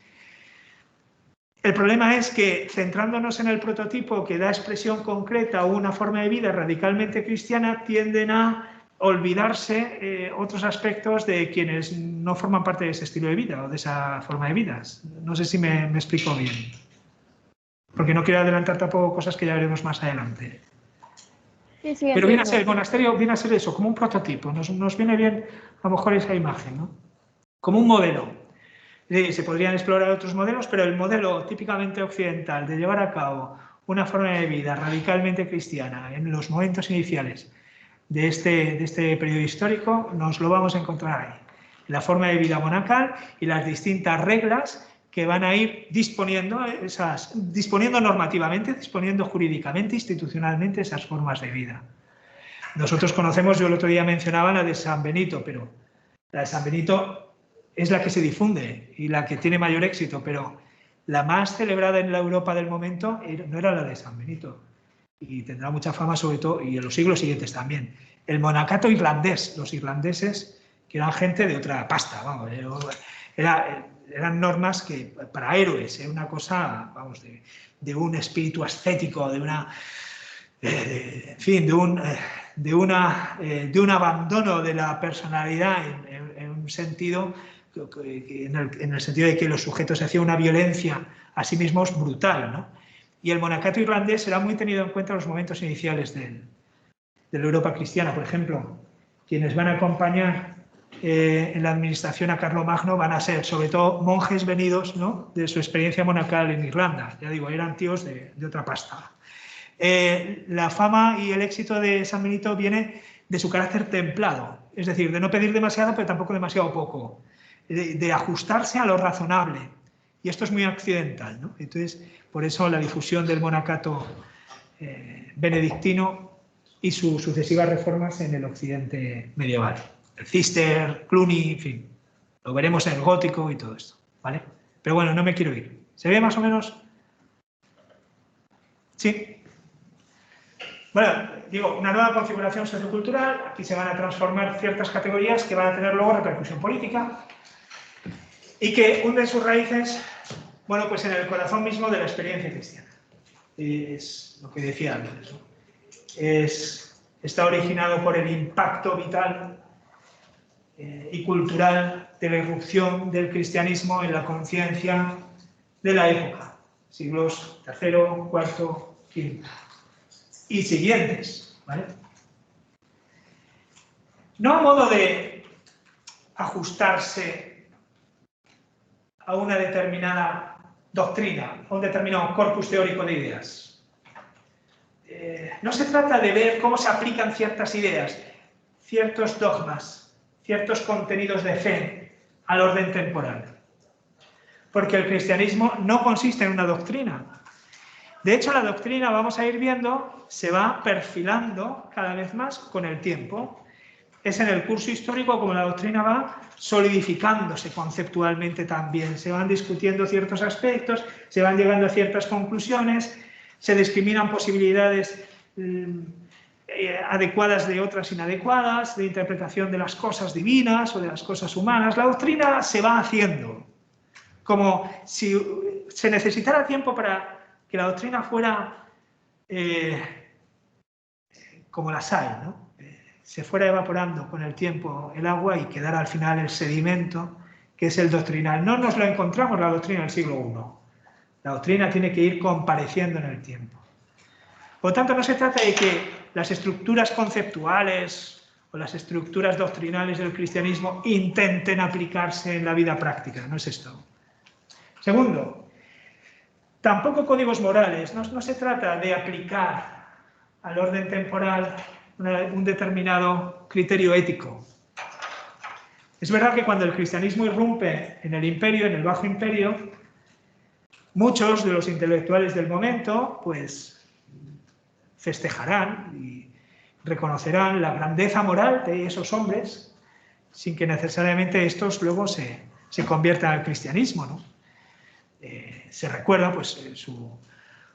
El problema es que, centrándonos en el prototipo que da expresión concreta a una forma de vida radicalmente cristiana, tienden a olvidarse otros aspectos de quienes no forman parte de ese estilo de vida o de esa forma de vida. No sé si me explico bien. Porque no quiero adelantar tampoco cosas que ya veremos más adelante. Sí, sí, Pero viene a entiendo. ser, el monasterio viene a ser eso, como un prototipo. Nos viene bien a lo mejor esa imagen, ¿no? Como un modelo. Se podrían explorar otros modelos, pero el modelo típicamente occidental de llevar a cabo una forma de vida radicalmente cristiana en los momentos iniciales, de este periodo histórico, nos lo vamos a encontrar ahí. La forma de vida monacal y las distintas reglas que van a ir disponiendo normativamente, disponiendo jurídicamente, institucionalmente esas formas de vida. Nosotros conocemos, yo el otro día mencionaba la de San Benito, pero la de San Benito es la que se difunde y la que tiene mayor éxito, pero la más celebrada en la Europa del momento no era la de San Benito, y tendrá mucha fama sobre todo, y en los siglos siguientes también. El irlandés, los irlandeses, que eran gente de otra pasta, vamos, eran normas que para héroes, una cosa, vamos, de un espíritu ascético, de una, en fin, de un abandono de la personalidad en un sentido, en el sentido de que los sujetos hacían una violencia a sí mismos brutal, ¿no? Y el monacato irlandés será muy tenido en cuenta en los momentos iniciales de la Europa cristiana. Por ejemplo, quienes van a acompañar en la administración a Carlomagno van a ser sobre todo monjes venidos, ¿no?, de su experiencia monacal en Irlanda. Ya digo, eran tíos de otra pasta. La fama y el éxito de San Benito viene de su carácter templado, es decir, de no pedir demasiado pero tampoco demasiado poco, de ajustarse a lo razonable. Y esto es muy occidental, ¿no? Entonces, por eso la difusión del monacato benedictino y sus sucesivas reformas en el occidente medieval. El Cister, Cluny, en fin, lo veremos en el gótico y todo esto, ¿vale? Pero bueno, no me quiero ir. ¿Se ve más o menos? Sí. Bueno, digo, una nueva configuración sociocultural, aquí se van a transformar ciertas categorías que van a tener luego repercusión política y que hunden sus raíces, bueno, pues en el corazón mismo de la experiencia cristiana. Es lo que decía antes, ¿no? Está originado por el impacto vital y cultural de la irrupción del cristianismo en la conciencia de la época, siglos III, IV, V y siguientes, ¿vale? No a modo de ajustarse a una determinada doctrina, a un determinado corpus teórico de ideas. No se trata de ver cómo se aplican ciertas ideas, ciertos dogmas, ciertos contenidos de fe al orden temporal. Porque el cristianismo no consiste en una doctrina. De hecho, la doctrina, vamos a ir viendo, se va perfilando cada vez más con el tiempo. Es en el curso histórico como la doctrina va solidificándose conceptualmente también. Se van discutiendo ciertos aspectos, se van llegando a ciertas conclusiones, se discriminan posibilidades adecuadas de otras inadecuadas, de interpretación de las cosas divinas o de las cosas humanas. La doctrina se va haciendo, como si se necesitara tiempo para que la doctrina fuera como la sal, ¿no? Se fuera evaporando con el tiempo el agua y quedara al final el sedimento, que es el doctrinal. No nos lo encontramos la doctrina del siglo I. La doctrina tiene que ir compareciendo en el tiempo. Por lo tanto, no se trata de que las estructuras conceptuales o las estructuras doctrinales del cristianismo intenten aplicarse en la vida práctica, no es esto. Segundo, tampoco códigos morales, no se trata de aplicar al orden temporal un determinado criterio ético. Es verdad que cuando el cristianismo irrumpe en el imperio, en el Bajo Imperio, muchos de los intelectuales del momento, pues, festejarán y reconocerán la grandeza moral de esos hombres, sin que necesariamente estos luego se conviertan al cristianismo, ¿no? Se recuerda, pues,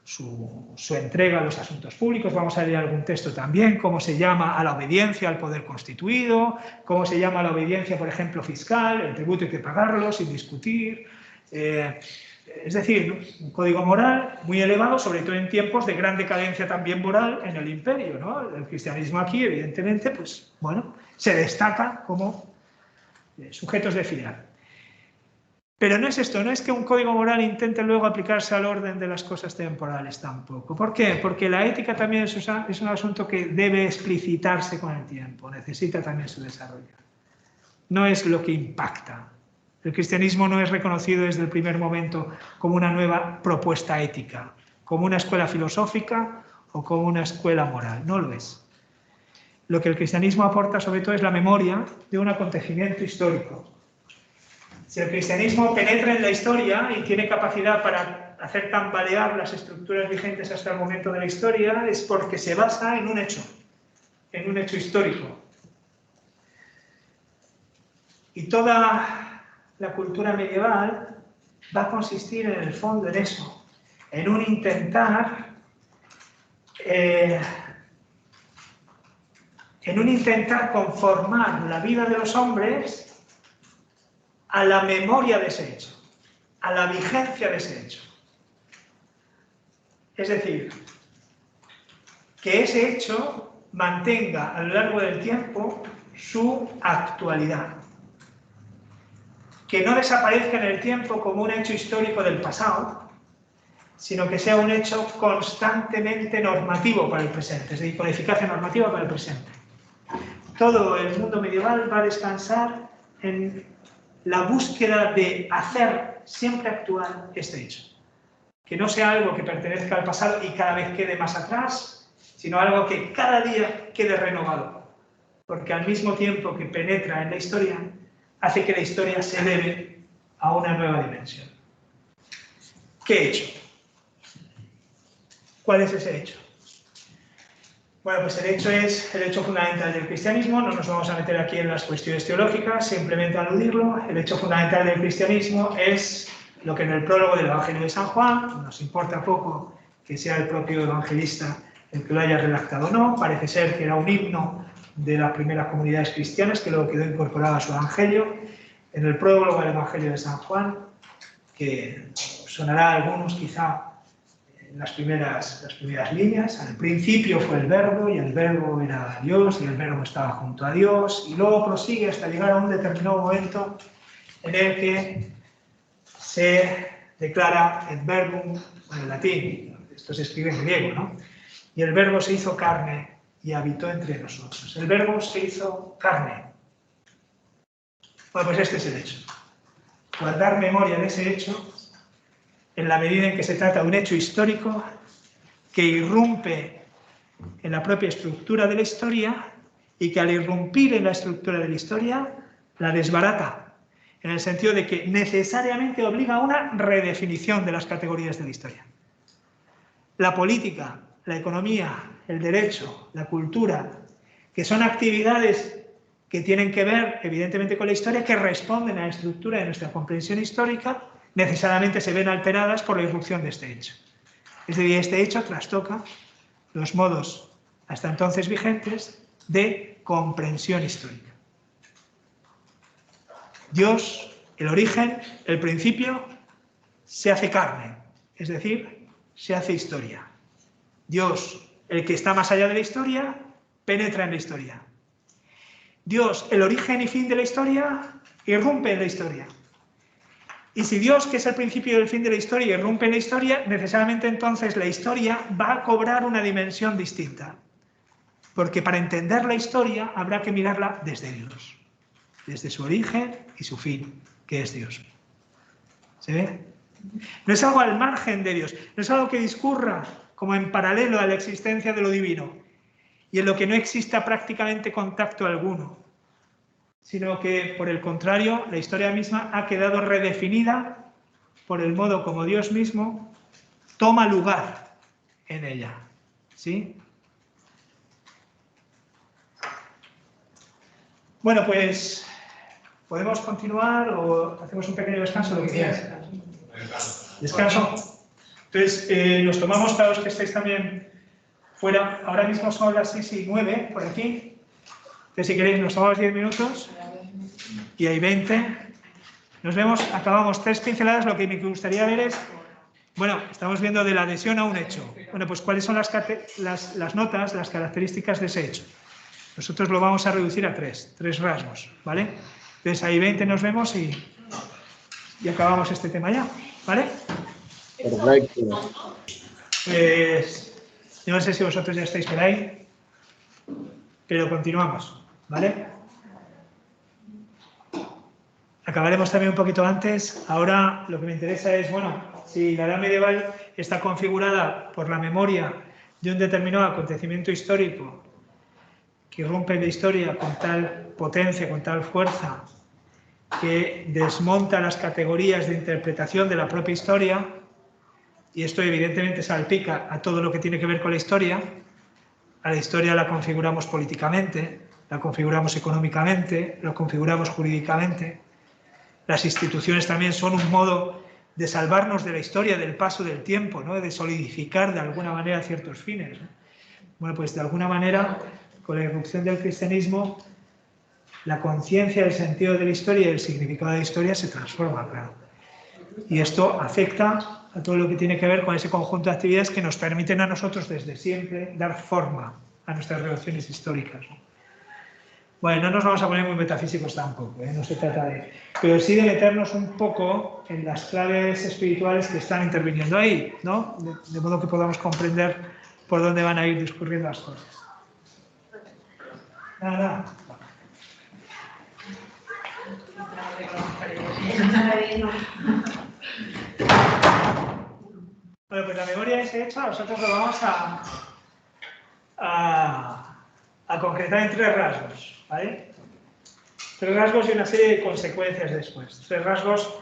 su entrega a los asuntos públicos. Vamos a leer algún texto también, cómo se llama a la obediencia al poder constituido, cómo se llama a la obediencia, por ejemplo, fiscal, el tributo hay que pagarlo sin discutir. Es decir, un código moral muy elevado, sobre todo en tiempos de gran decadencia también moral en el imperio, ¿no? El cristianismo aquí, evidentemente, pues, bueno, se destaca como sujetos de fiar. Pero no es esto, no es que un código moral intente luego aplicarse al orden de las cosas temporales tampoco. ¿Por qué? Porque la ética también es un asunto que debe explicitarse con el tiempo, necesita también su desarrollo. No es lo que impacta. El cristianismo no es reconocido desde el primer momento como una nueva propuesta ética, como una escuela filosófica o como una escuela moral, no lo es. lo que el cristianismo aporta sobre todo es la memoria de un acontecimiento histórico. Si el cristianismo penetra en la historia y tiene capacidad para hacer tambalear las estructuras vigentes hasta el momento de la historia, es porque se basa en un hecho histórico. Y toda la cultura medieval va a consistir en el fondo en eso, en un intentar conformar la vida de los hombres a la memoria de ese hecho, a la vigencia de ese hecho. Es decir, que ese hecho mantenga a lo largo del tiempo su actualidad. Que no desaparezca en el tiempo como un hecho histórico del pasado, sino que sea un hecho constantemente normativo para el presente, es decir, con eficacia normativa para el presente. Todo el mundo medieval va a descansar en la búsqueda de hacer siempre actual este hecho. Que no sea algo que pertenezca al pasado y cada vez quede más atrás, sino algo que cada día quede renovado. Porque al mismo tiempo que penetra en la historia, hace que la historia se eleve a una nueva dimensión. ¿Qué hecho? ¿Cuál es ese hecho? Bueno, pues el hecho es el hecho fundamental del cristianismo. No nos vamos a meter aquí en las cuestiones teológicas, simplemente aludirlo. El hecho fundamental del cristianismo es lo que en el prólogo del Evangelio de San Juan, nos importa poco que sea el propio evangelista el que lo haya redactado o no, parece ser que era un himno de las primeras comunidades cristianas que luego quedó incorporado a su evangelio. En el prólogo del Evangelio de San Juan, que sonará a algunos quizá en las primeras líneas, al principio fue el Verbo, y el Verbo era Dios, y el Verbo estaba junto a Dios, y luego prosigue hasta llegar a un determinado momento en el que se declara el Verbum, en latín, esto se escribe en griego, ¿no? Y el Verbo se hizo carne y habitó entre nosotros. El Verbo se hizo carne. Bueno, pues este es el hecho. Guardar memoria de ese hecho en la medida en que se trata de un hecho histórico que irrumpe en la propia estructura de la historia y que al irrumpir en la estructura de la historia la desbarata, en el sentido de que necesariamente obliga a una redefinición de las categorías de la historia. La política, la economía, el derecho, la cultura, que son actividades que tienen que ver, evidentemente, con la historia, que responden a la estructura de nuestra comprensión histórica, necesariamente se ven alteradas por la irrupción de este hecho. Es decir, este hecho trastoca los modos hasta entonces vigentes de comprensión histórica. Dios, el origen, el principio, se hace carne, es decir, se hace historia. Dios, el que está más allá de la historia, penetra en la historia. Dios, el origen y fin de la historia, irrumpe en la historia. Y si Dios, que es el principio y el fin de la historia, irrumpe en la historia, necesariamente entonces la historia va a cobrar una dimensión distinta. Porque para entender la historia habrá que mirarla desde Dios, desde su origen y su fin, que es Dios. ¿Se ve? No es algo al margen de Dios, no es algo que discurra como en paralelo a la existencia de lo divino y en lo que no exista prácticamente contacto alguno, sino que, por el contrario, la historia misma ha quedado redefinida por el modo como Dios mismo toma lugar en ella. ¿Sí? Bueno, pues, ¿podemos continuar o hacemos un pequeño descanso? Lo que quieras. ¿Descanso? Entonces, nos tomamos, para los que estáis también fuera, ahora mismo son las 6:09 por aquí. Entonces, si queréis, nos tomamos 10 minutos y hay 20. Nos vemos, acabamos 3 pinceladas. Lo que me gustaría ver es, bueno, estamos viendo de la adhesión a un hecho. Bueno, pues cuáles son las notas, las características de ese hecho. Nosotros lo vamos a reducir a 3 rasgos, ¿vale? Entonces, ahí 20 nos vemos y acabamos este tema ya, ¿vale? Perfecto. Pues, yo no sé si vosotros ya estáis por ahí, pero continuamos, ¿vale? Acabaremos también un poquito antes. Ahora lo que me interesa es, bueno, si la edad medieval está configurada por la memoria de un determinado acontecimiento histórico que irrumpe en la historia con tal potencia, con tal fuerza, que desmonta las categorías de interpretación de la propia historia, y esto evidentemente salpica a todo lo que tiene que ver con la historia. A la historia la configuramos políticamente, la configuramos económicamente, la configuramos jurídicamente. Las instituciones también son un modo de salvarnos de la historia, del paso del tiempo, ¿no? De solidificar de alguna manera ciertos fines, ¿no? Bueno, pues de alguna manera, con la irrupción del cristianismo, la conciencia del sentido de la historia y el significado de la historia se transforma, claro. Y esto afecta a todo lo que tiene que ver con ese conjunto de actividades que nos permiten a nosotros desde siempre dar forma a nuestras relaciones históricas, ¿no? Bueno, no nos vamos a poner muy metafísicos tampoco, ¿eh? No se trata de... Pero sí de meternos un poco en las claves espirituales que están interviniendo ahí, ¿no? De modo que podamos comprender por dónde van a ir discurriendo las cosas. Nada. Bueno, pues la memoria de ese hecho nosotros lo vamos a concretar en 3 rasgos, ¿vale? 3 rasgos y una serie de consecuencias después. 3 rasgos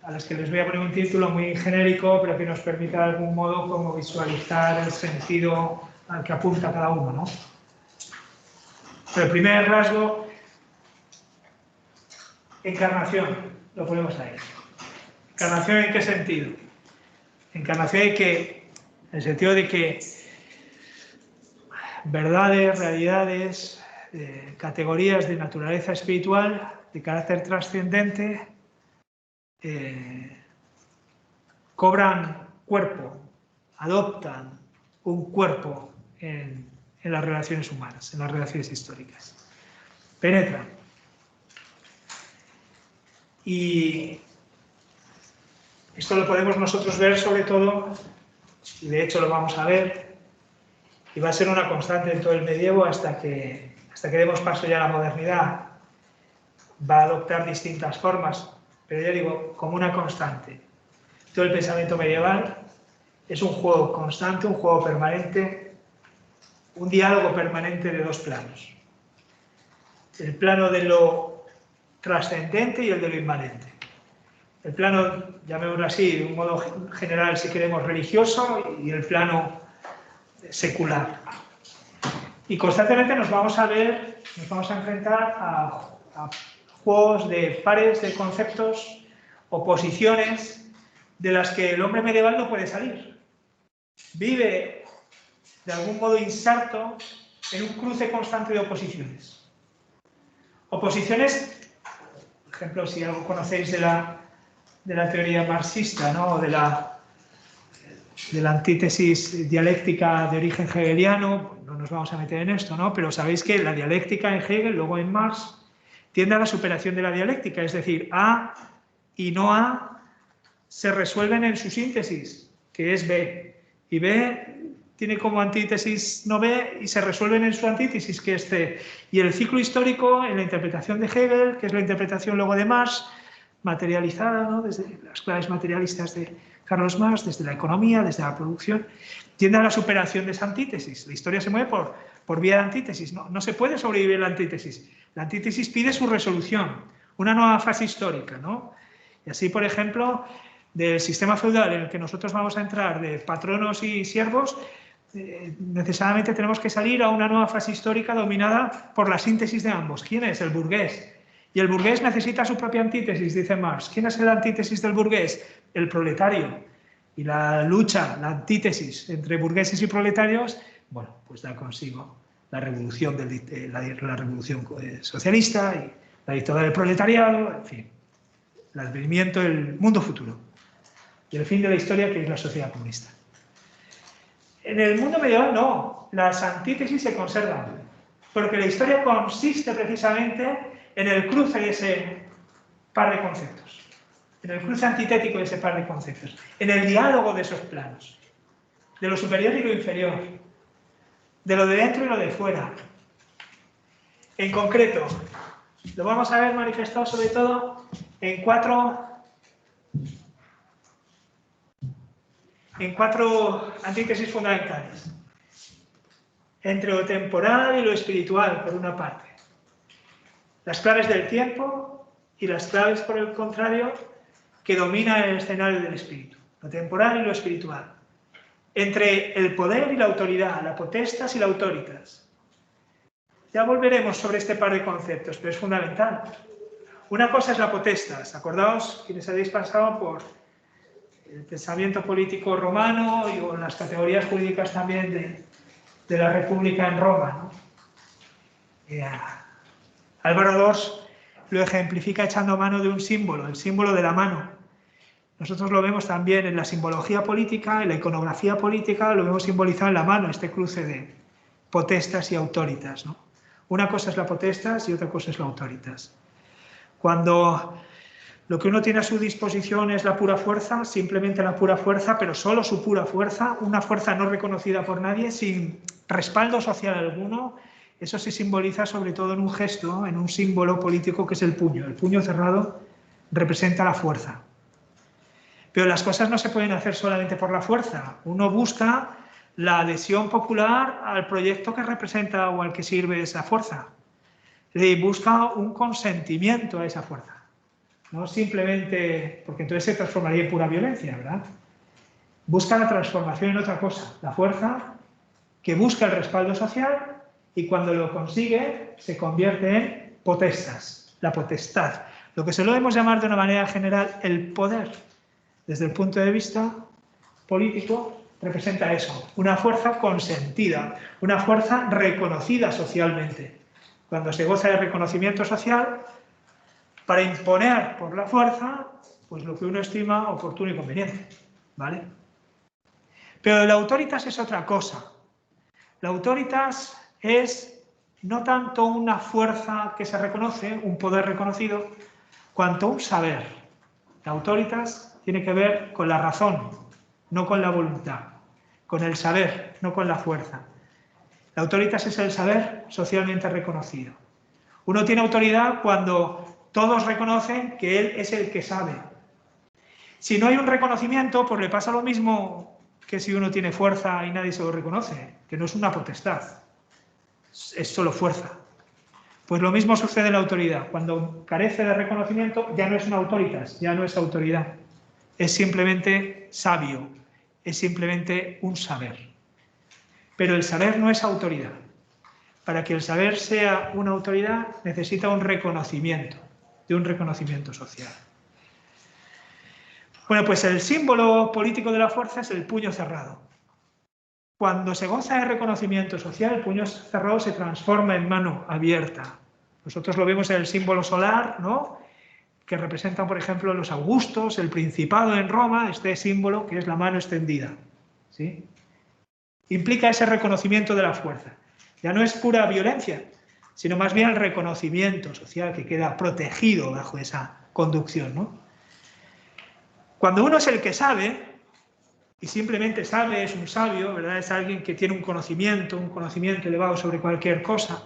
a los que les voy a poner un título muy genérico, pero que nos permita de algún modo como visualizar el sentido al que apunta cada uno, ¿no? Pero el primer rasgo, encarnación, lo ponemos ahí. ¿Encarnación en qué sentido? Encarnación en el sentido de que verdades, realidades, categorías de naturaleza espiritual, de carácter trascendente, cobran cuerpo, adoptan un cuerpo en las relaciones humanas, en las relaciones históricas. Penetran. Y esto lo podemos nosotros ver sobre todo, y de hecho lo vamos a ver, y va a ser una constante en todo el medievo hasta que demos paso ya a la modernidad. Va a adoptar distintas formas, pero ya digo, como una constante. Todo el pensamiento medieval es un juego constante, un juego permanente, un diálogo permanente de 2 planos. El plano de lo trascendente y el de lo inmanente. El plano, llamémoslo así, de un modo general, si queremos, religioso, y el plano secular. Y constantemente nos vamos a enfrentar a juegos de pares de conceptos, oposiciones, de las que el hombre medieval no puede salir. Vive, de algún modo, inserto en un cruce constante de oposiciones. Oposiciones, por ejemplo, si algo conocéis de la teoría marxista, ¿no? de la antítesis dialéctica de origen hegeliano, no nos vamos a meter en esto, ¿no? Pero sabéis que la dialéctica en Hegel, luego en Marx, tiende a la superación de la dialéctica, es decir, A y no A se resuelven en su síntesis, que es B, y B tiene como antítesis no B y se resuelven en su antítesis, que es C. Y el ciclo histórico, en la interpretación de Hegel, que es la interpretación luego de Marx, materializada, ¿no? Desde las claves materialistas de Carlos Marx, desde la economía, desde la producción, tiende a la superación de esa antítesis. La historia se mueve por vía de antítesis, no se puede sobrevivir la antítesis. La antítesis pide su resolución, una nueva fase histórica, ¿no? Y así, por ejemplo, del sistema feudal en el que nosotros vamos a entrar, de patronos y siervos, necesariamente tenemos que salir a una nueva fase histórica dominada por la síntesis de ambos. ¿Quién es? El burgués. Y el burgués necesita su propia antítesis, dice Marx. ¿Quién es la antítesis del burgués? El proletario. Y la lucha, la antítesis entre burgueses y proletarios, bueno, pues da consigo la revolución, la revolución socialista y la dictadura del proletariado, en fin, el advenimiento del mundo futuro y el fin de la historia, que es la sociedad comunista. En el mundo medieval no, las antítesis se conservan, porque la historia consiste precisamente en el cruce de ese par de conceptos, en el cruce antitético de ese par de conceptos, en el diálogo de esos planos, de lo superior y lo inferior, de lo de dentro y lo de fuera. En concreto, lo vamos a ver manifestado sobre todo en cuatro antítesis fundamentales. entre lo temporal y lo espiritual, por una parte. Las claves del tiempo y las claves, por el contrario, que dominan el escenario del espíritu. Lo temporal y lo espiritual. Entre el poder y la autoridad, la potestas y la autoritas. Ya volveremos sobre este par de conceptos, pero es fundamental. Una cosa es la potestas. Acordaos, quienes habéis pasado por el pensamiento político romano y o las categorías jurídicas también de la República en Roma, ¿no? Álvaro Dors lo ejemplifica echando mano de un símbolo, el símbolo de la mano. Nosotros lo vemos también en la simbología política, en la iconografía política, lo vemos simbolizado en la mano, este cruce de potestas y autoritas, ¿no? Una cosa es la potestas y otra cosa es la autoritas. Cuando lo que uno tiene a su disposición es la pura fuerza, simplemente la pura fuerza, pero solo su pura fuerza, una fuerza no reconocida por nadie, sin respaldo social alguno, eso se simboliza sobre todo en un gesto, en un símbolo político que es el puño. El puño cerrado representa la fuerza. Pero las cosas no se pueden hacer solamente por la fuerza. Uno busca la adhesión popular al proyecto que representa o al que sirve esa fuerza. Y busca un consentimiento a esa fuerza. No simplemente, porque entonces se transformaría en pura violencia, ¿verdad? Busca la transformación en otra cosa. La fuerza que busca el respaldo social y cuando lo consigue se convierte en potestas, la potestad. Lo que solemos llamar de una manera general el poder. Desde el punto de vista político, representa eso, una fuerza consentida, una fuerza reconocida socialmente. Cuando se goza de reconocimiento social, para imponer por la fuerza, pues lo que uno estima oportuno y conveniente, ¿vale? Pero la autoritas es otra cosa. La autoritas es no tanto una fuerza que se reconoce, un poder reconocido, cuanto un saber. La autoritas tiene que ver con la razón, no con la voluntad, con el saber, no con la fuerza. La autoritas es el saber socialmente reconocido. Uno tiene autoridad cuando todos reconocen que él es el que sabe. Si no hay un reconocimiento, pues le pasa lo mismo que si uno tiene fuerza y nadie se lo reconoce, que no es una potestad, es solo fuerza. Pues lo mismo sucede en la autoridad. Cuando carece de reconocimiento, ya no es una autoritas, ya no es autoridad. Es simplemente sabio, es simplemente un saber. Pero el saber no es autoridad. Para que el saber sea una autoridad, necesita un reconocimiento, de un reconocimiento social. Bueno, pues el símbolo político de la fuerza es el puño cerrado. Cuando se goza de reconocimiento social, el puño cerrado se transforma en mano abierta. Nosotros lo vemos en el símbolo solar, ¿no? Que representan, por ejemplo, los augustos, el principado en Roma, este símbolo que es la mano extendida, ¿sí? Implica ese reconocimiento de la fuerza. Ya no es pura violencia, sino más bien el reconocimiento social que queda protegido bajo esa conducción, ¿no? Cuando uno es el que sabe, y simplemente sabe, es un sabio, ¿verdad? Es alguien que tiene un conocimiento elevado sobre cualquier cosa,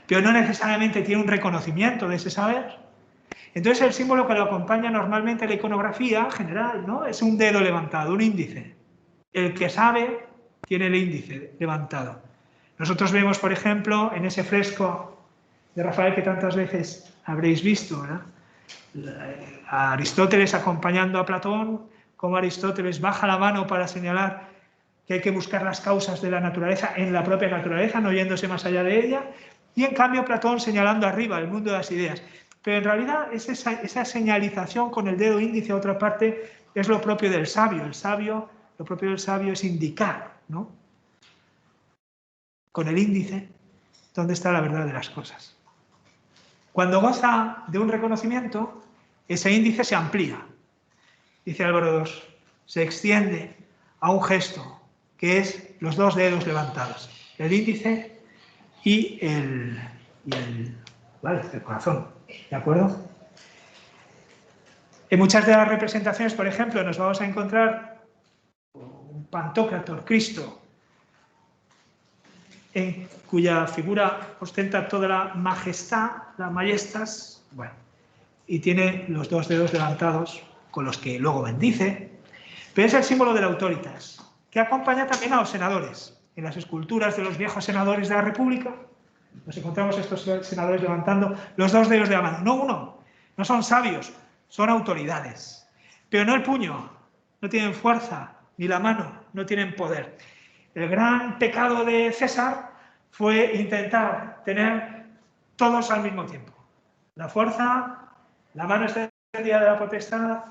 pero no necesariamente tiene un reconocimiento de ese saber. Entonces el símbolo que lo acompaña normalmente en la iconografía general, ¿no? Es un dedo levantado, un índice. El que sabe tiene el índice levantado. Nosotros vemos, por ejemplo, en ese fresco de Rafael que tantas veces habréis visto, ¿verdad? A Aristóteles acompañando a Platón, como Aristóteles baja la mano para señalar que hay que buscar las causas de la naturaleza en la propia naturaleza, no yéndose más allá de ella, y en cambio Platón señalando arriba, el mundo de las ideas. Pero en realidad esa señalización con el dedo índice a otra parte es lo propio del sabio. El sabio, lo propio del sabio es indicar, ¿no? Con el índice, dónde está la verdad de las cosas. Cuando goza de un reconocimiento, ese índice se amplía. Dice Álvaro Dors, se extiende a un gesto, que es los dos dedos levantados, el índice y el corazón, ¿de acuerdo? En muchas de las representaciones, por ejemplo, nos vamos a encontrar un Pantocrátor, Cristo, en cuya figura ostenta toda la majestad, la majestas, bueno, y tiene los dos dedos levantados con los que luego bendice, pero es el símbolo de la autoritas, que acompaña también a los senadores. en las esculturas de los viejos senadores de la República, nos encontramos estos senadores levantando los dos dedos de la mano. No uno, no son sabios, son autoridades. Pero no el puño, no tienen fuerza, ni la mano, no tienen poder. El gran pecado de César fue intentar tener todos al mismo tiempo. La fuerza, la mano extendida de la potestad,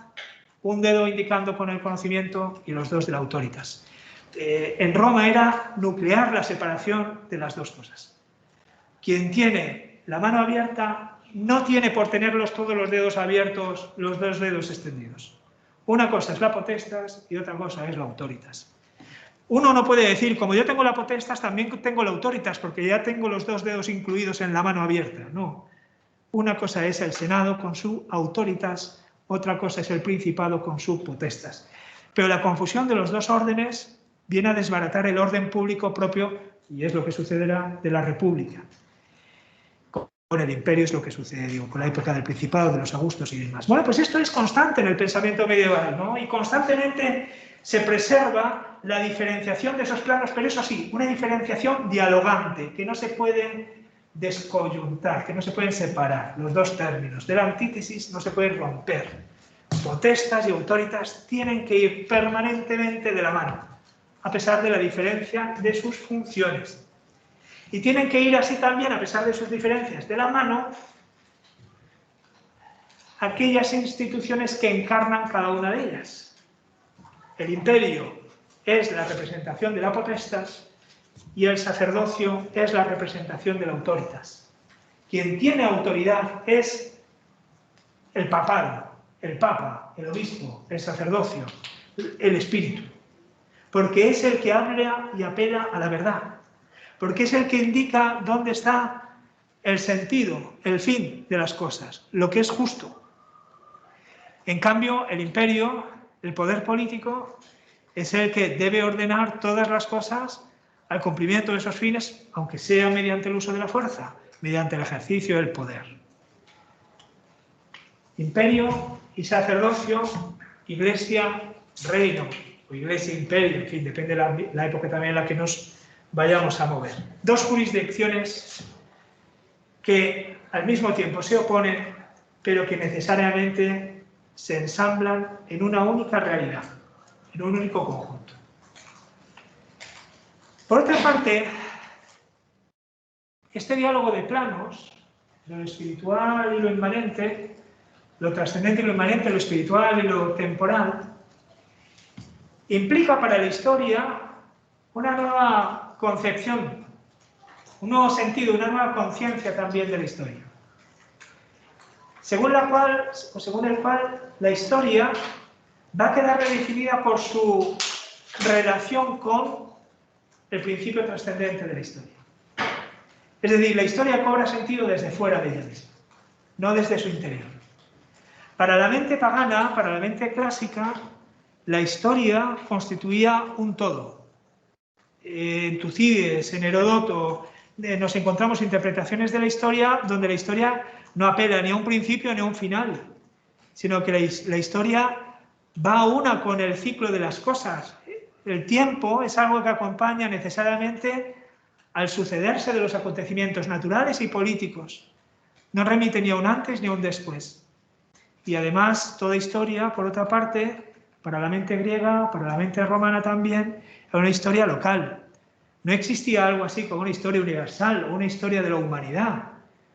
un dedo indicando con el conocimiento y los dos de la autoritas. En Roma era nuclear la separación de las dos cosas. Quien tiene la mano abierta no tiene por tenerlos todos los dedos abiertos, los dos dedos extendidos. Una cosa es la potestas y otra cosa es la autoritas. Uno no puede decir, como yo tengo la potestas, también tengo la autoritas, porque ya tengo los dos dedos incluidos en la mano abierta. No. Una cosa es el Senado con su autoritas, otra cosa es el Principado con su potestas. Pero la confusión de los dos órdenes viene a desbaratar el orden público propio, y es lo que sucederá de la República. Con el imperio es lo que sucede, digo, con la época del Principado, de los Augustos y demás. Bueno, pues esto es constante en el pensamiento medieval, ¿no? Y constantemente se preserva la diferenciación de esos planos, pero eso sí, una diferenciación dialogante, que no se pueden descoyuntar, que no se pueden separar. Los dos términos de la antítesis no se pueden romper. Potestas y autoritas tienen que ir permanentemente de la mano, a pesar de la diferencia de sus funciones. Y tienen que ir así también, a pesar de sus diferencias, de la mano, aquellas instituciones que encarnan cada una de ellas. El imperio es la representación de la potestas y el sacerdocio es la representación de la autoritas. Quien tiene autoridad es el papado, el papa, el obispo, el sacerdocio, el espíritu. Porque es el que habla y apela a la verdad. Porque es el que indica dónde está el sentido, el fin de las cosas, lo que es justo. En cambio, el imperio, el poder político, es el que debe ordenar todas las cosas al cumplimiento de esos fines, aunque sea mediante el uso de la fuerza, mediante el ejercicio del poder. Imperio y sacerdocio, iglesia, reino, o iglesia, imperio, en fin, depende de la época también en la que nos vayamos a mover. Dos jurisdicciones que al mismo tiempo se oponen, pero que necesariamente se ensamblan en una única realidad, en un único conjunto. Por otra parte, este diálogo de planos, lo espiritual y lo inmanente, lo trascendente y lo inmanente, lo espiritual y lo temporal, implica para la historia una nueva concepción, un nuevo sentido, una nueva conciencia también de la historia, según el cual la historia va a quedar redefinida por su relación con el principio trascendente de la historia. Es decir, la historia cobra sentido desde fuera de ella misma, no desde su interior. Para la mente pagana, para la mente clásica, la historia constituía un todo. En Tucídides, en Heródoto, nos encontramos interpretaciones de la historia donde la historia no apela ni a un principio ni a un final, sino que la historia va una con el ciclo de las cosas. El tiempo es algo que acompaña necesariamente al sucederse de los acontecimientos naturales y políticos. No remite ni a un antes ni a un después. Y además, toda historia, por otra parte, para la mente griega, para la mente romana también, era una historia local. No existía algo así como una historia universal o una historia de la humanidad,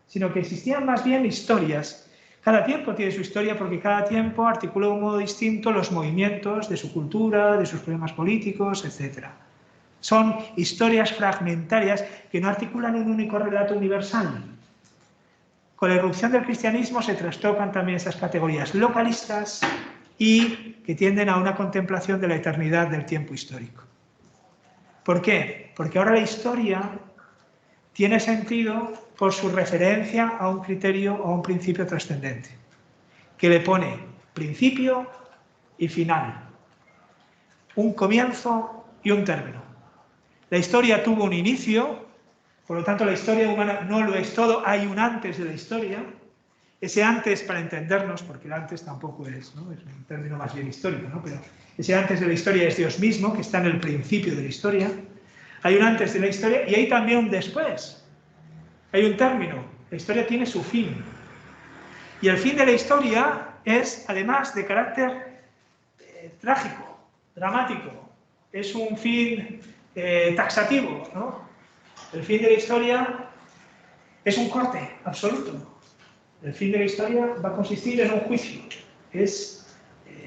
sino que existían más bien historias. Cada tiempo tiene su historia porque cada tiempo articula de un modo distinto los movimientos de su cultura, de sus problemas políticos, etc. Son historias fragmentarias que no articulan un único relato universal. Con la irrupción del cristianismo se trastocan también esas categorías localistas y que tienden a una contemplación de la eternidad del tiempo histórico. ¿Por qué? Porque ahora la historia tiene sentido por su referencia a un criterio o a un principio trascendente, que le pone principio y final, un comienzo y un término. La historia tuvo un inicio, por lo tanto la historia humana no lo es todo, hay un antes de la historia. Ese antes, para entendernos, porque el antes tampoco es, ¿no? Es un término más bien histórico, ¿no? Pero ese antes de la historia es Dios mismo, que está en el principio de la historia. Hay un antes de la historia y hay también un después. Hay un término. La historia tiene su fin. Y el fin de la historia es, además, de carácter trágico, dramático. Es un fin taxativo, ¿no? El fin de la historia es un corte absoluto. El fin de la historia va a consistir en un juicio. Es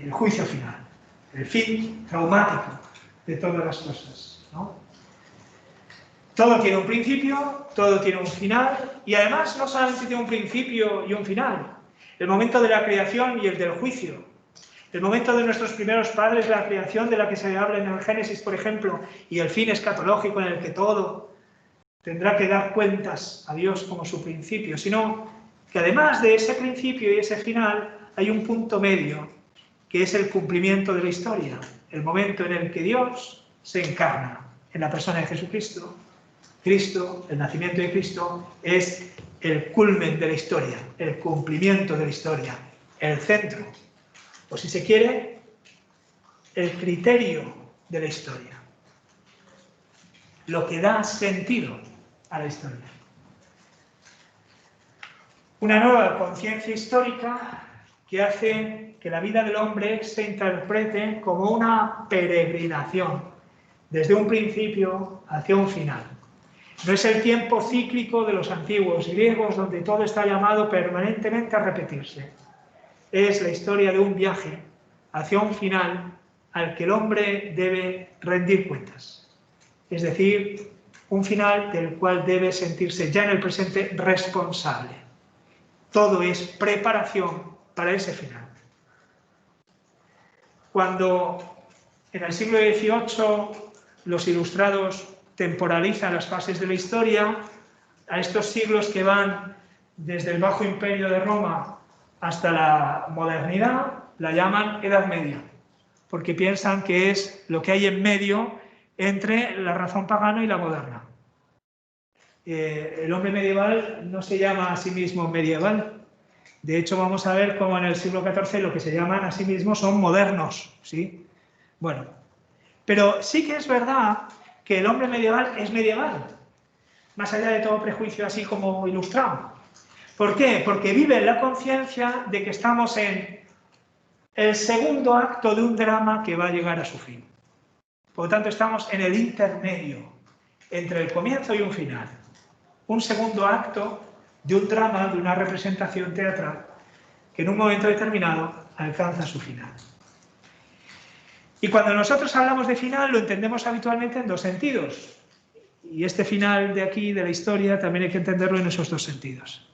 el juicio final. El fin traumático de todas las cosas, ¿no? Todo tiene un principio, todo tiene un final, y además no solamente tiene un principio y un final. El momento de la creación y el del juicio. El momento de nuestros primeros padres, la creación de la que se habla en el Génesis, por ejemplo, y el fin escatológico en el que todo tendrá que dar cuentas a Dios como su principio, sino que además de ese principio y ese final hay un punto medio, que es el cumplimiento de la historia, el momento en el que Dios se encarna en la persona de Jesucristo. Cristo, el nacimiento de Cristo, es el culmen de la historia, el cumplimiento de la historia, el centro, o si se quiere, el criterio de la historia, lo que da sentido a la historia. Una nueva conciencia histórica que hace que la vida del hombre se interprete como una peregrinación, desde un principio hacia un final. No es el tiempo cíclico de los antiguos griegos, donde todo está llamado permanentemente a repetirse. Es la historia de un viaje hacia un final al que el hombre debe rendir cuentas. Es decir, un final del cual debe sentirse ya en el presente responsable. Todo es preparación para ese final. Cuando en el siglo XVIII los ilustrados temporalizan las fases de la historia, a estos siglos que van desde el Bajo Imperio de Roma hasta la modernidad, la llaman Edad Media, porque piensan que es lo que hay en medio entre la razón pagana y la moderna. El hombre medieval no se llama a sí mismo medieval. De hecho, vamos a ver cómo en el siglo XIV lo que se llaman a sí mismos son modernos, ¿sí? Bueno, pero sí que es verdad que el hombre medieval es medieval, más allá de todo prejuicio así como ilustrado. ¿Por qué? Porque vive en la conciencia de que estamos en el segundo acto de un drama que va a llegar a su fin. Por lo tanto, estamos en el intermedio, entre el comienzo y un final. Un segundo acto de un drama, de una representación teatral, que en un momento determinado alcanza su final. Y cuando nosotros hablamos de final, lo entendemos habitualmente en dos sentidos. Y este final de aquí, de la historia, también hay que entenderlo en esos dos sentidos.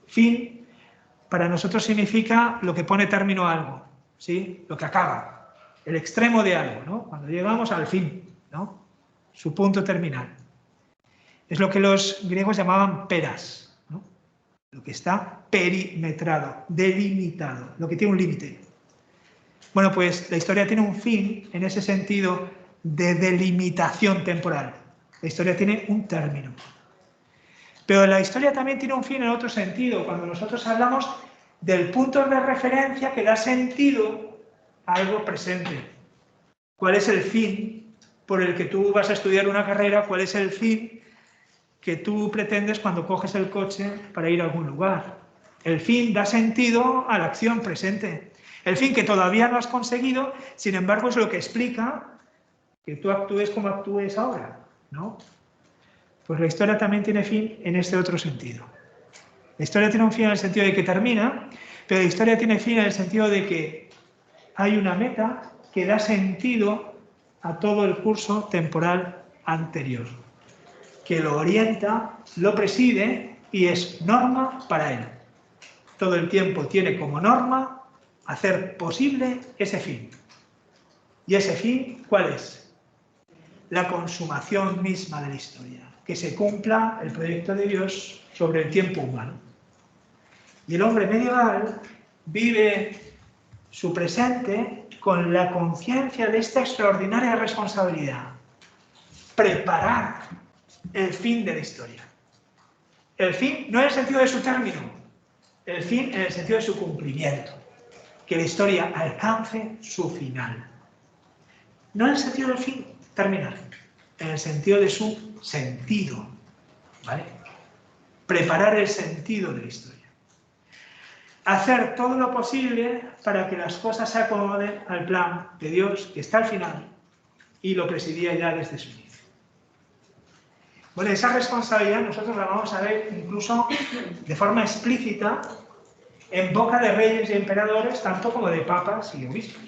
Fin, para nosotros significa lo que pone término a algo, ¿sí? Lo que acaba, el extremo de algo, ¿no? Cuando llegamos al fin, ¿no? Su punto terminal. Es lo que los griegos llamaban peras, ¿no? Lo que está perimetrado, delimitado, lo que tiene un límite. Bueno, pues la historia tiene un fin en ese sentido de delimitación temporal. La historia tiene un término. Pero la historia también tiene un fin en otro sentido, cuando nosotros hablamos del punto de referencia que da sentido a algo presente. ¿Cuál es el fin por el que tú vas a estudiar una carrera? ¿Cuál es el fin que tú pretendes cuando coges el coche para ir a algún lugar? El fin da sentido a la acción presente. El fin que todavía no has conseguido, sin embargo, es lo que explica que tú actúes como actúes ahora, ¿no? Pues la historia también tiene fin en este otro sentido. La historia tiene un fin en el sentido de que termina, pero la historia tiene fin en el sentido de que hay una meta que da sentido a todo el curso temporal anterior, que lo orienta, lo preside y es norma para él. Todo el tiempo tiene como norma hacer posible ese fin. ¿Y ese fin cuál es? La consumación misma de la historia, que se cumpla el proyecto de Dios sobre el tiempo humano. Y el hombre medieval vive su presente con la conciencia de esta extraordinaria responsabilidad: preparar el fin de la historia. El fin no en el sentido de su término, el fin en el sentido de su cumplimiento, que la historia alcance su final. No en el sentido del fin terminal, en el sentido de su sentido, ¿vale? Preparar el sentido de la historia. Hacer todo lo posible para que las cosas se acomoden al plan de Dios que está al final y lo presidía ya desde su inicio. Bueno, esa responsabilidad nosotros la vamos a ver incluso de forma explícita en boca de reyes y emperadores, tanto como de papas y obispos.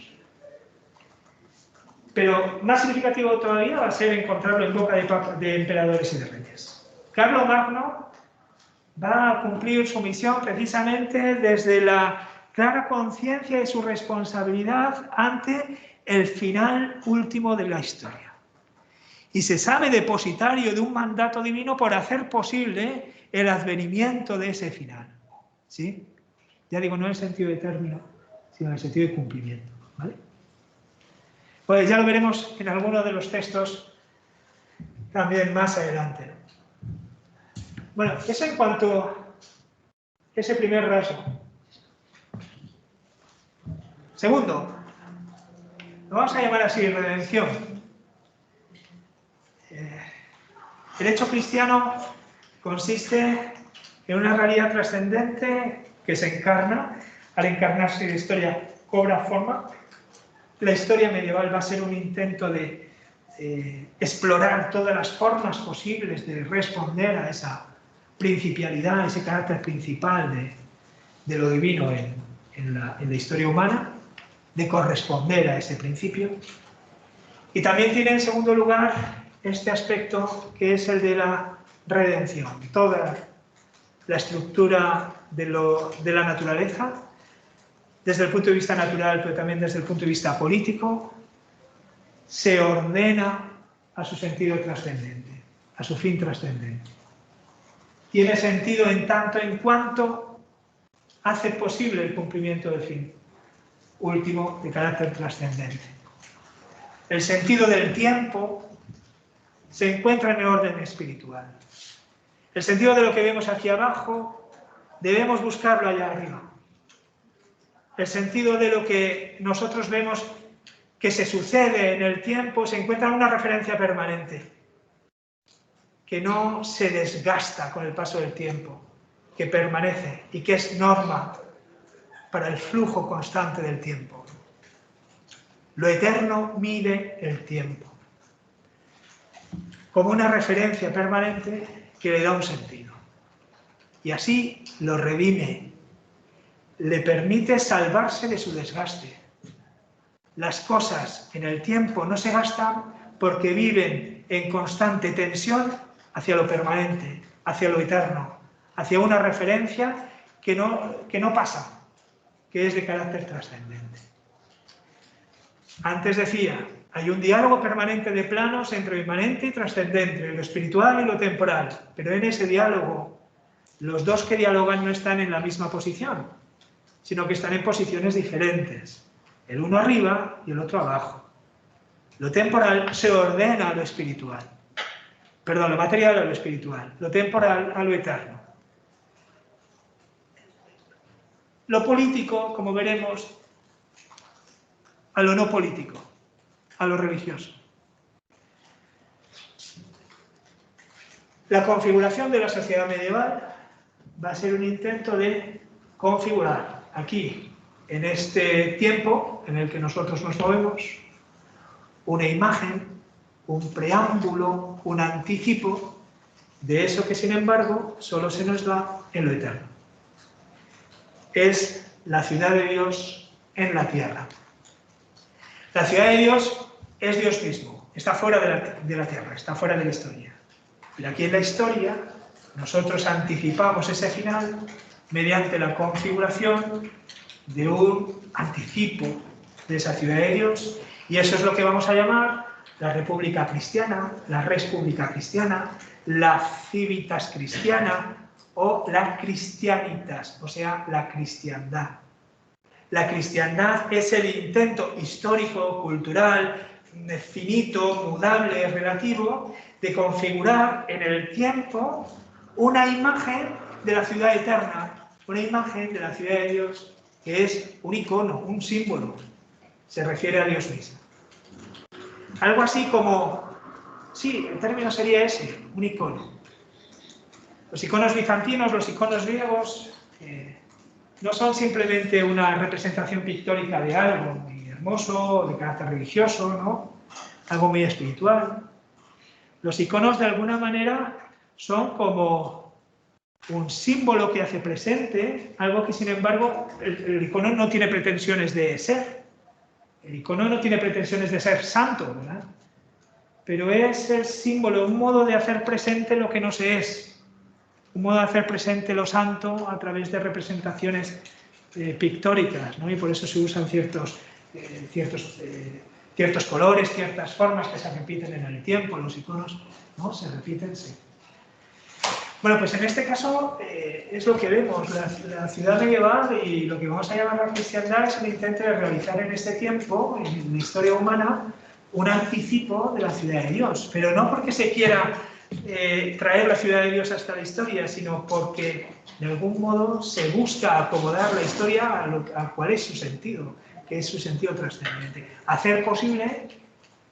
Pero más significativo todavía va a ser encontrarlo en boca de emperadores y de reyes. Carlomagno va a cumplir su misión precisamente desde la clara conciencia de su responsabilidad ante el final último de la historia. Y se sabe depositario de un mandato divino por hacer posible el advenimiento de ese final. ¿Sí? Ya digo, no en el sentido de término, sino en el sentido de cumplimiento. ¿Vale? Pues ya lo veremos en algunos de los textos también más adelante. Bueno, eso en cuanto a ese primer rasgo. Segundo, lo vamos a llamar así, redención. El hecho cristiano consiste en una realidad trascendente que se encarna. Al encarnarse la historia cobra forma. La historia medieval va a ser un intento de explorar todas las formas posibles de responder a esa principialidad, ese carácter principal de lo divino en la historia humana, de corresponder a ese principio. Y también tiene en segundo lugar este aspecto que es el de la redención. Toda la estructura de la naturaleza, desde el punto de vista natural, pero también desde el punto de vista político, se ordena a su sentido trascendente, a su fin trascendente. Tiene sentido en tanto en cuanto hace posible el cumplimiento del fin último de carácter trascendente. El sentido del tiempo se encuentra en el orden espiritual. El sentido de lo que vemos aquí abajo debemos buscarlo allá arriba. El sentido de lo que nosotros vemos que se sucede en el tiempo se encuentra en una referencia permanente, que no se desgasta con el paso del tiempo, que permanece y que es norma para el flujo constante del tiempo. Lo eterno mide el tiempo como una referencia permanente que le da un sentido. Y así lo redime, le permite salvarse de su desgaste. Las cosas en el tiempo no se gastan porque viven en constante tensión hacia lo permanente, hacia lo eterno, hacia una referencia que no pasa, que es de carácter trascendente. Antes decía, hay un diálogo permanente de planos entre lo inmanente y trascendente, lo espiritual y lo temporal, pero en ese diálogo los dos que dialogan no están en la misma posición, sino que están en posiciones diferentes, el uno arriba y el otro abajo. Lo temporal se ordena a lo espiritual, perdón, lo material a lo espiritual, lo temporal a lo eterno. Lo político, como veremos, a lo no político, a lo religioso. La configuración de la sociedad medieval va a ser un intento de configurar aquí, en este tiempo en el que nosotros nos movemos, una imagen, un preámbulo, un anticipo de eso que, sin embargo, solo se nos da en lo eterno. Es la ciudad de Dios en la tierra. La ciudad de Dios es Dios mismo, está fuera de la tierra, está fuera de la historia. Pero aquí en la historia nosotros anticipamos ese final mediante la configuración de un anticipo de esa ciudad de Dios, y eso es lo que vamos a llamar la República Cristiana, la Res Publica Cristiana, la Civitas Cristiana o la Christianitas, o sea, la cristiandad. La cristiandad es el intento histórico, cultural, finito, mudable, relativo, de configurar en el tiempo una imagen de la ciudad eterna, una imagen de la ciudad de Dios, que es un icono, un símbolo, se refiere a Dios mismo. Algo así como Sí, el término sería ese, un icono. Los iconos bizantinos, los iconos griegos, no son simplemente una representación pictórica de algo muy hermoso, de carácter religioso, ¿no? Algo muy espiritual. Los iconos, de alguna manera, son como un símbolo que hace presente, algo que, sin embargo, el icono no tiene pretensiones de ser. El icono no tiene pretensiones de ser santo, ¿verdad? Pero es el símbolo, un modo de hacer presente lo que no se es. Un modo de hacer presente lo santo a través de representaciones pictóricas, ¿no? Y por eso se usan ciertos colores, ciertas formas que se repiten en el tiempo. Los iconos, ¿no? Se repiten, sí. Bueno, pues en este caso es lo que vemos. La ciudad medieval y lo que vamos a llamar la cristiandad es un intento de realizar en este tiempo, en la historia humana, un anticipo de la ciudad de Dios. Pero no porque se quiera traer la ciudad de Dios hasta la historia, sino porque de algún modo se busca acomodar la historia a cuál es su sentido, que es su sentido trascendente. Hacer posible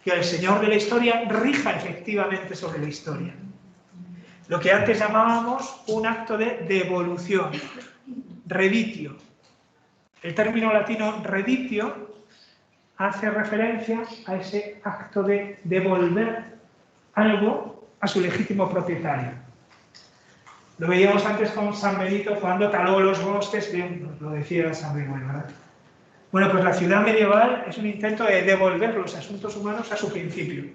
que el Señor de la historia rija efectivamente sobre la historia. Lo que antes llamábamos un acto de devolución, reditio. El término latino reditio hace referencia a ese acto de devolver algo a su legítimo propietario. Lo veíamos antes con San Benito cuando taló los bosques, bien, nos lo decía San Gregorio, ¿verdad? Bueno, pues la ciudad medieval es un intento de devolver los asuntos humanos a su principio,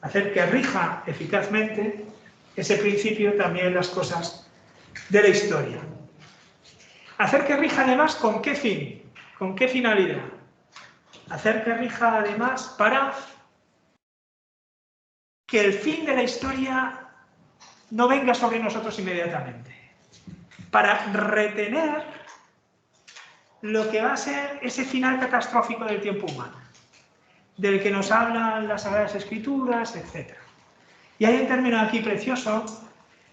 hacer que rija eficazmente ese principio también las cosas de la historia. Hacer que rija además ¿con qué fin? ¿Con qué finalidad? Hacer que rija además para que el fin de la historia no venga sobre nosotros inmediatamente, para retener lo que va a ser ese final catastrófico del tiempo humano, del que nos hablan las Sagradas Escrituras, etc. Y hay un término aquí precioso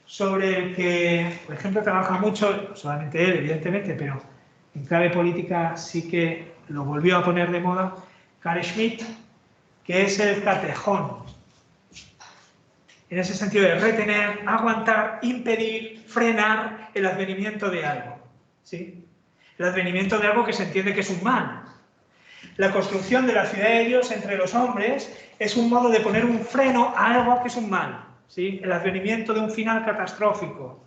sobre el que, por ejemplo, trabaja mucho, no solamente él, evidentemente, pero en clave política sí que lo volvió a poner de moda, Carl Schmitt, que es el catejón. En ese sentido de retener, aguantar, impedir, frenar el advenimiento de algo. ¿Sí? El advenimiento de algo que se entiende que es un mal. La construcción de la ciudad de Dios entre los hombres es un modo de poner un freno a algo que es un mal. ¿Sí? El advenimiento de un final catastrófico.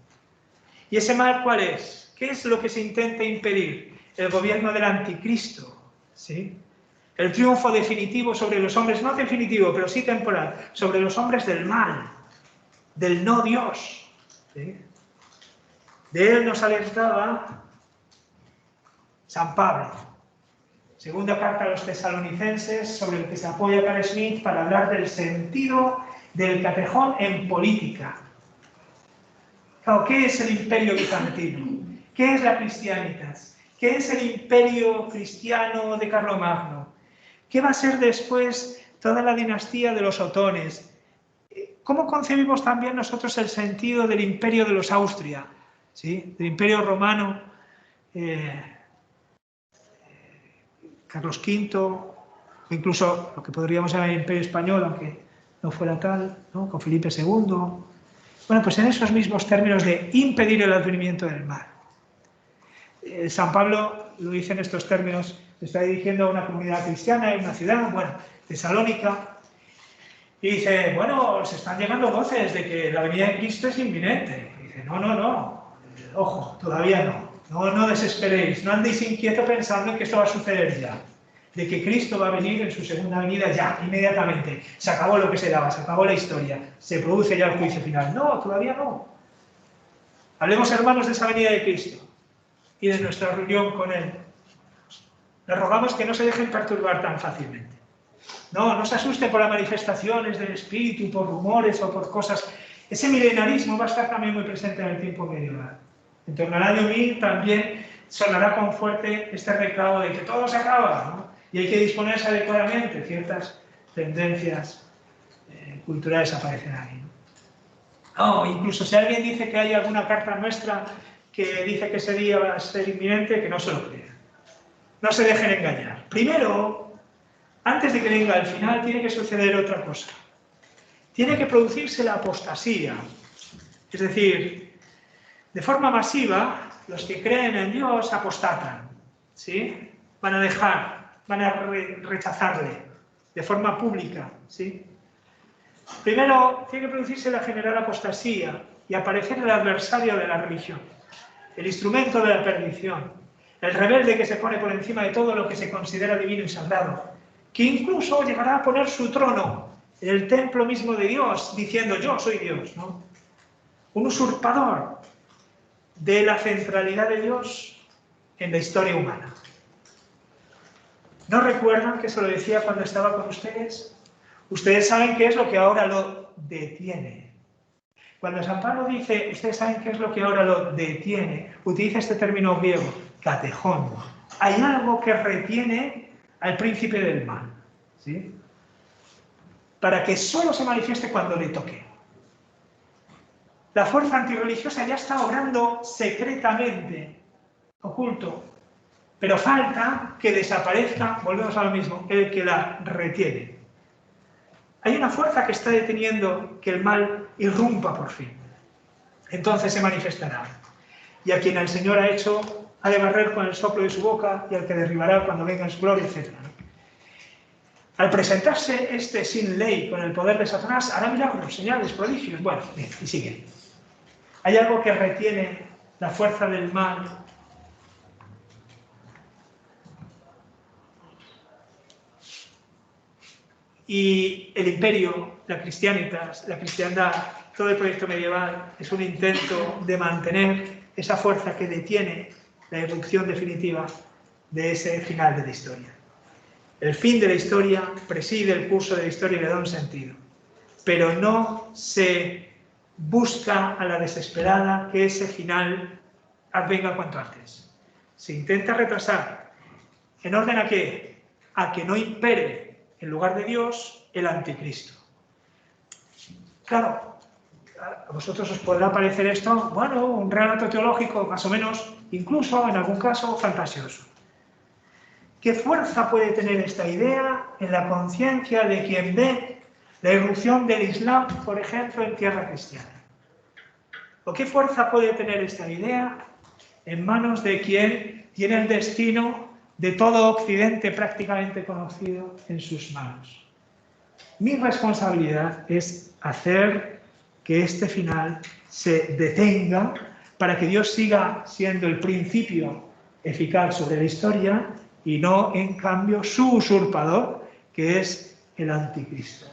¿Y ese mal cuál es? ¿Qué es lo que se intenta impedir? El gobierno del anticristo. ¿Sí? El triunfo definitivo sobre los hombres, no definitivo, pero sí temporal, sobre los hombres del mal, del no Dios. ¿Sí? De él nos alertaba San Pablo. Segunda carta a los tesalonicenses, sobre el que se apoya Carl Schmitt para hablar del sentido del catejón en política. Claro, ¿qué es el imperio bizantino? ¿Qué es la Christianitas? ¿Qué es el imperio cristiano de Carlomagno? ¿Qué va a ser después toda la dinastía de los otones? ¿Cómo concebimos también nosotros el sentido del imperio de los Austria? ¿Sí? Del imperio romano, Carlos V, o incluso lo que podríamos llamar el imperio español, aunque no fuera tal, ¿no? Con Felipe II. Bueno, pues en esos mismos términos de impedir el advenimiento del mal. San Pablo lo dice en estos términos, está dirigiendo a una comunidad cristiana en una ciudad, bueno, Tesalónica, y dice, bueno, se están llegando voces de que la venida de Cristo es inminente. Y dice, no, ojo, todavía no desesperéis, no andéis inquietos pensando en que esto va a suceder ya, de que Cristo va a venir en su segunda venida ya, inmediatamente. Se acabó lo que se daba, se acabó la historia, se produce ya el juicio final. No, todavía no. Hablemos, hermanos, de esa venida de Cristo y de nuestra reunión con Él. Les rogamos que no se dejen perturbar tan fácilmente. No se asusten por las manifestaciones del Espíritu, por rumores o por cosas. Ese milenarismo va a estar también muy presente en el tiempo medieval. En torno al año 1000 también sonará con fuerte este reclamo de que todo se acaba, ¿no? Y hay que disponerse adecuadamente. Ciertas tendencias culturales aparecen ahí, ¿no? Incluso si alguien dice que hay alguna carta nuestra que dice que ese día va a ser inminente, que no se lo crean. No se dejen engañar. Primero, antes de que venga el final, tiene que suceder otra cosa. tiene que producirse la apostasía. Es decir, de forma masiva, los que creen en Dios apostatan, ¿sí? Van a dejar, van a rechazarle de forma pública, ¿sí? Primero, tiene que producirse la general apostasía y aparecer el adversario de la religión, el instrumento de la perdición, el rebelde que se pone por encima de todo lo que se considera divino y sagrado, que incluso llegará a poner su trono en el templo mismo de Dios, diciendo yo soy Dios, ¿no? Un usurpador de la centralidad de Dios en la historia humana. ¿No recuerdan que se lo decía cuando estaba con ustedes? Ustedes saben qué es lo que ahora lo detiene. Cuando San Pablo dice, ustedes saben qué es lo que ahora lo detiene, utiliza este término griego, katejón. Hay algo que retiene al príncipe del mal, ¿sí? Para que solo se manifieste cuando le toque. La fuerza antirreligiosa ya está obrando secretamente, oculto, pero falta que desaparezca, volvemos a lo mismo, el que la retiene. Hay una fuerza que está deteniendo que el mal irrumpa por fin. Entonces se manifestará. Y a quien el Señor ha hecho, ha de barrer con el soplo de su boca y al que derribará cuando venga en su gloria, etc. Al presentarse este sin ley con el poder de Satanás, hará milagros, señales, prodigios. Bueno, bien, y sigue. Hay algo que retiene la fuerza del mal. Y el imperio, la cristiandad, todo el proyecto medieval es un intento de mantener esa fuerza que detiene la irrupción definitiva de ese final de la historia. El fin de la historia preside el curso de la historia y le da un sentido, pero no se busca a la desesperada que ese final advenga cuanto antes. Se intenta retrasar. ¿En orden a qué? A que no impere en lugar de Dios el anticristo. Claro, a vosotros os podrá parecer esto, bueno, un relato teológico más o menos, incluso en algún caso fantasioso. ¿Qué fuerza puede tener esta idea en la conciencia de quien ve la irrupción del Islam, por ejemplo, en tierra cristiana? ¿O qué fuerza puede tener esta idea en manos de quien tiene el destino de todo Occidente prácticamente conocido en sus manos? Mi responsabilidad es hacer que este final se detenga para que Dios siga siendo el principio eficaz sobre la historia y no, en cambio, su usurpador, que es el anticristo.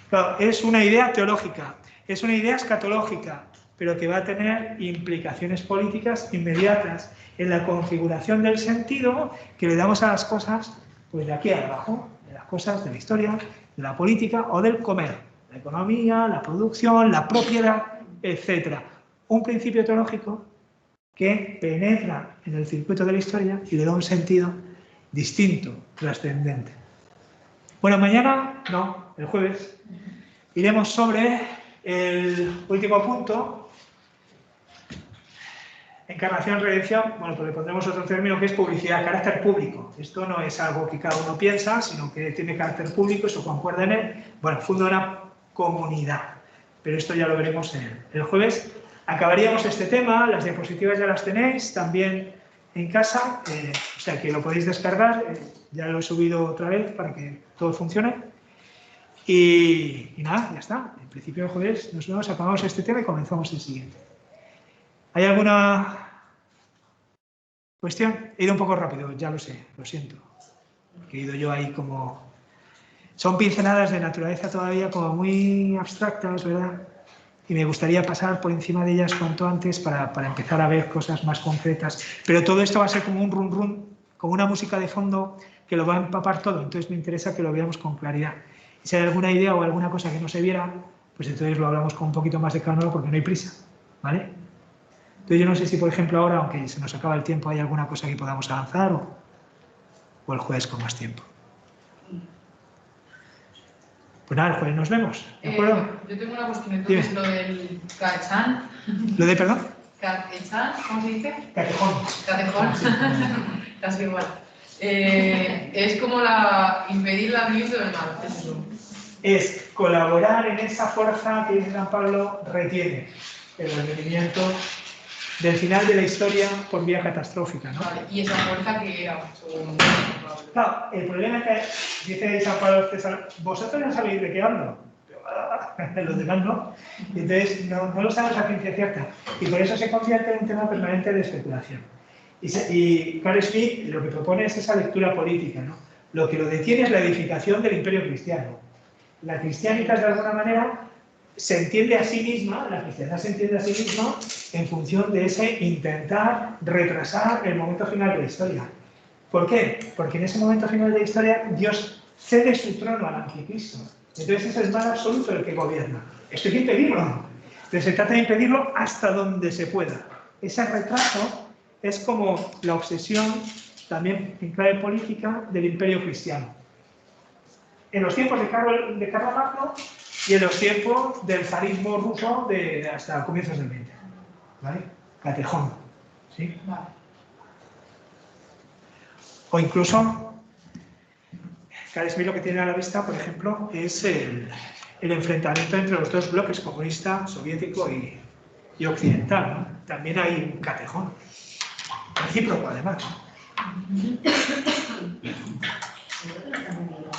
Claro, es una idea teológica, es una idea escatológica, pero que va a tener implicaciones políticas inmediatas en la configuración del sentido que le damos a las cosas, pues de aquí abajo, de las cosas de la historia, de la política o del comer, la economía, la producción, la propiedad, etc. Un principio teológico que penetra en el circuito de la historia y le da un sentido distinto, trascendente. Bueno, mañana, no, el jueves, iremos sobre el último punto, encarnación, redención. Bueno, pues le pondremos otro término que es publicidad, carácter público. Esto no es algo que cada uno piensa, sino que tiene carácter público, eso concuerda en él. Bueno, funda una comunidad, pero esto ya lo veremos el jueves. Acabaríamos este tema, las diapositivas ya las tenéis, también en casa, o sea que lo podéis descargar, ya lo he subido otra vez para que todo funcione. Y nada, ya está. En principio el jueves nos vemos, acabamos este tema y comenzamos el siguiente. ¿Hay alguna cuestión? He ido un poco rápido, ya lo sé, lo siento. Que he ido yo ahí como... Son pinceladas de naturaleza todavía como muy abstractas, ¿verdad? Y me gustaría pasar por encima de ellas cuanto antes para empezar a ver cosas más concretas. Pero todo esto va a ser como un run run, como una música de fondo que lo va a empapar todo. Entonces me interesa que lo veamos con claridad. Y si hay alguna idea o alguna cosa que no se viera, pues entonces lo hablamos con un poquito más de calma porque no hay prisa, ¿vale? Entonces yo no sé si, por ejemplo, ahora, aunque se nos acaba el tiempo, hay alguna cosa que podamos avanzar o el jueves con más tiempo. Pues nada, el jueves nos vemos, ¿de acuerdo? Yo tengo una cuestión, entonces, lo del Kachan. ¿Lo de, perdón? Kachan, ¿cómo se dice? Catejón. Catejón, casi igual. Es como impedir el movimiento del mal, es eso. es colaborar en esa fuerza que dice San Pablo retiene el advenimiento del final de la historia por vía catastrófica, ¿no? Vale, ¿y esa fuerza que era? Según San Pablo? Claro, el problema es que dice San Pablo César, vosotros no sabéis de qué hablo, los demás no, y entonces no lo sabemos a ciencia cierta, y por eso se convierte en un tema permanente de especulación. Y Carl Schmitt lo que propone es esa lectura política, ¿no? Lo que lo detiene es la edificación del imperio cristiano. La cristianidad, de alguna manera, se entiende a sí misma, la cristiandad se entiende a sí misma en función de ese intentar retrasar el momento final de la historia. ¿Por qué? Porque en ese momento final de la historia Dios cede su trono al anticristo. Entonces es el mal absoluto el que gobierna. Esto hay que impedirlo. Pero se trata de impedirlo hasta donde se pueda. Ese retraso es como la obsesión, también en clave política, del imperio cristiano. En los tiempos de Carlomagno y en los tiempos del zarismo ruso hasta comienzos del 20. ¿Vale? Catejón. ¿Sí? Vale. O incluso, Carl Schmitt lo que tiene a la vista, por ejemplo, es el enfrentamiento entre los dos bloques, comunista, soviético y occidental, ¿no? También hay un catejón. Recíproco, además.